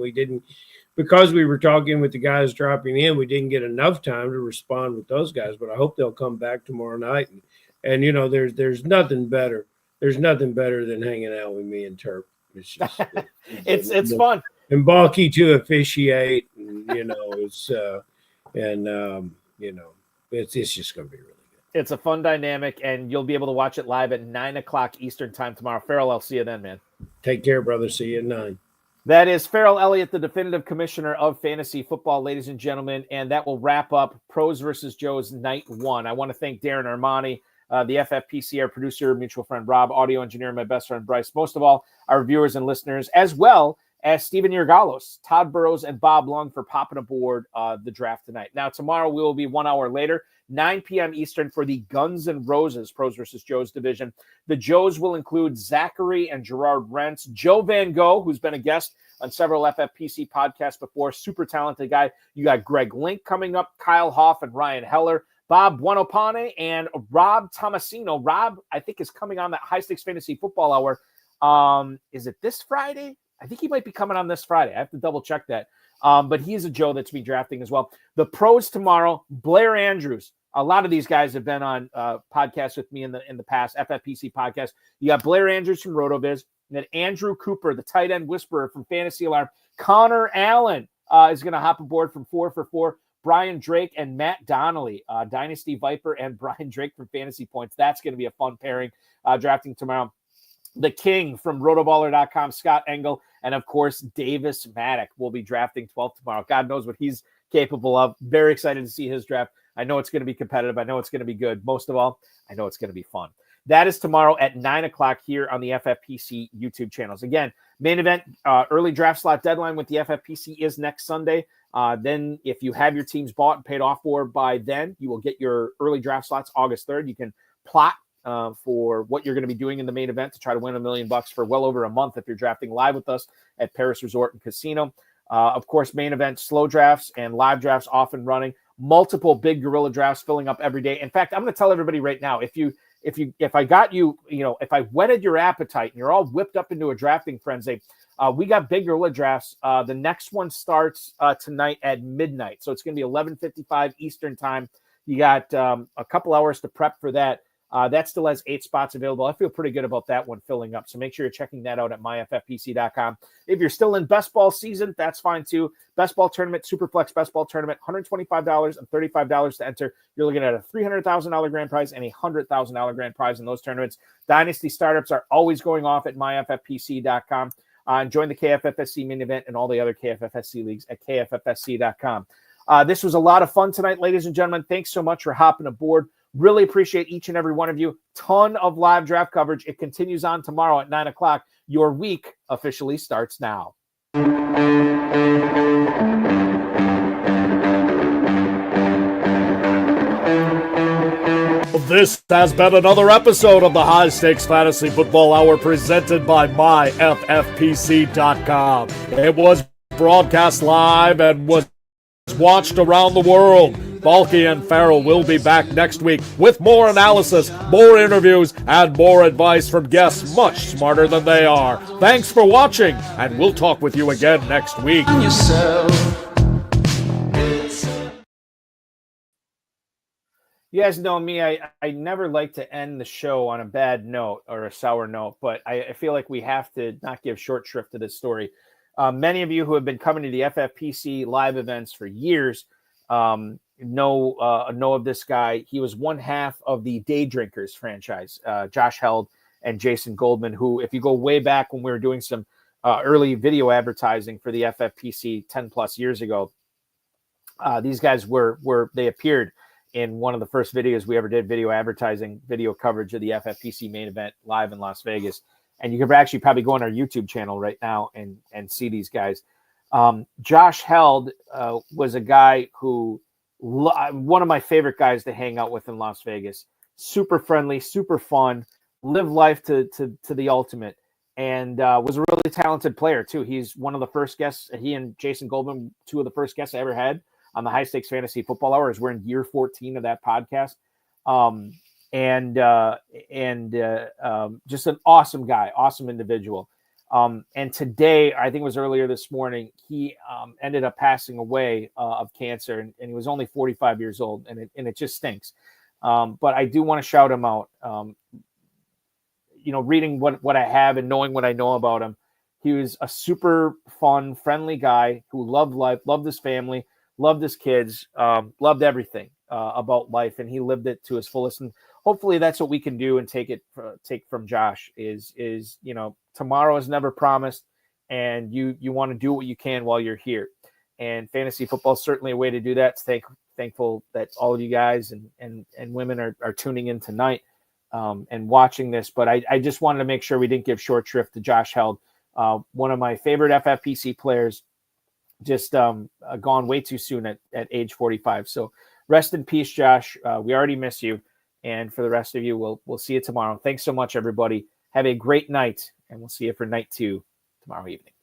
Because we were talking with the guys dropping in, we didn't get enough time to respond with those guys, but I hope they'll come back tomorrow night and And you know, there's nothing better. There's nothing better than hanging out with me and Turp. It's just it's fun and Balky to officiate. And, you know, it's you know, it's just going to be really good. It's a fun dynamic, and you'll be able to watch it live at 9:00 Eastern time tomorrow. Farrell, I'll see you then, man. Take care, brother. See you at 9. That is Farrell Elliott, the definitive commissioner of fantasy football, ladies and gentlemen, and that will wrap up Pros versus Joes Night 1. I want to thank Darren Armani, the FFPC, our producer, mutual friend Rob, audio engineer, my best friend Bryce, most of all, our viewers and listeners, as well as Stephen Urgalos, Todd Burroughs, and Bob Lung for popping aboard the draft tonight. Now, tomorrow we will be 1 hour later, 9 p.m. Eastern for the Guns N' Roses Pros versus Joes division. The Joes will include Zachary and Gerard Rentz, Joe Van Gogh, who's been a guest on several FFPC podcasts before, super talented guy. You got Greg Link coming up, Kyle Hoff and Ryan Heller, Bob Buonopane, and Rob Tomasino. Rob, I think, is coming on that High Stakes Fantasy Football Hour. Is it this Friday? I think he might be coming on this Friday. I have to double check that. But he's a Joe that's be drafting as well. The Pros tomorrow, Blair Andrews. A lot of these guys have been on podcasts with me in the past, FFPC podcast. You got Blair Andrews from RotoViz, and then Andrew Cooper, the tight end whisperer from Fantasy Alarm. Connor Allen is going to hop aboard from 4 for 4. Brian Drake and Matt Donnelly, Dynasty Viper, and Brian Drake from Fantasy Points. That's going to be a fun pairing drafting tomorrow. The King from rotoballer.com, Scott Engel, and of course, Davis Maddock will be drafting 12th tomorrow. God knows what he's capable of. Very excited to see his draft. I know it's going to be competitive. I know it's going to be good. Most of all, I know it's going to be fun. That is tomorrow at 9:00 here on the FFPC YouTube channels. Again, main event, early draft slot deadline with the FFPC is next Sunday. Then if you have your teams bought and paid off for by then, you will get your early draft slots August 3rd. You can plot for what you're going to be doing in the main event to try to win $1 million for well over a month if you're drafting live with us at Paris Resort and Casino. Of course, main event, slow drafts and live drafts off and running. Multiple big gorilla drafts filling up every day. In fact, I'm going to tell everybody right now, if I got you, if I whetted your appetite and you're all whipped up into a drafting frenzy, we got big gorilla drafts. The next one starts tonight at midnight. So it's going to be 11:55 Eastern time. You got a couple hours to prep for that. That still has 8 spots available. I feel pretty good about that one filling up. So make sure you're checking that out at myffpc.com. If you're still in best ball season, that's fine too. Best ball tournament, Superflex best ball tournament, $125 and $35 to enter. You're looking at a $300,000 grand prize and a $100,000 grand prize in those tournaments. Dynasty startups are always going off at myffpc.com. And join the KFFSC main event and all the other KFFSC leagues at kffsc.com. This was a lot of fun tonight, ladies and gentlemen. Thanks so much for hopping aboard. Really appreciate each and every one of you. Ton of live draft coverage. It continues on tomorrow at 9:00. Your week officially starts now. This has been another episode of the High Stakes Fantasy Football Hour presented by myffpc.com. It was broadcast live and was watched around the world. Balky and Farrell will be back next week with more analysis, more interviews, and more advice from guests much smarter than they are. Thanks for watching, and we'll talk with you again next week. You guys know me. I never like to end the show on a bad note or a sour note, but I feel like we have to not give short shrift to this story. Many of you who have been coming to the FFPC live events for years know of this guy. He was one half of the Day Drinkers franchise, Josh Held and Jason Goldman, who, if you go way back when we were doing some early video advertising for the FFPC 10 plus years ago, these guys they appeared in one of the first videos we ever did, video advertising, video coverage of the FFPC main event live in Las Vegas. And you could actually probably go on our YouTube channel right now and see these guys. Josh Held was a guy who, one of my favorite guys to hang out with in Las Vegas. Super friendly, super fun, live life to the ultimate, and was a really talented player too. He's one of the first guests. He and Jason Goldman, two of the first guests I ever had on the High Stakes Fantasy Football Hour. We're in year 14 of that podcast. Just an awesome guy, awesome individual. And today, I think it was earlier this morning, he ended up passing away of cancer, and he was only 45 years old, and it just stinks. But I do want to shout him out. Reading what I have and knowing what I know about him, he was a super fun, friendly guy who loved life, loved his family, loved his kids, loved everything about life, and he lived it to his fullest. And hopefully that's what we can do and take from Josh is tomorrow is never promised, and you want to do what you can while you're here. And fantasy football is certainly a way to do that. Thankful that all of you guys and women are tuning in tonight and watching this. But I just wanted to make sure we didn't give short shrift to Josh Held, one of my favorite FFPC players, just gone way too soon at age 45. So rest in peace, Josh. We already miss you. And for the rest of you, we'll see you tomorrow. Thanks so much, everybody. Have a great night, and we'll see you for night 2 tomorrow evening.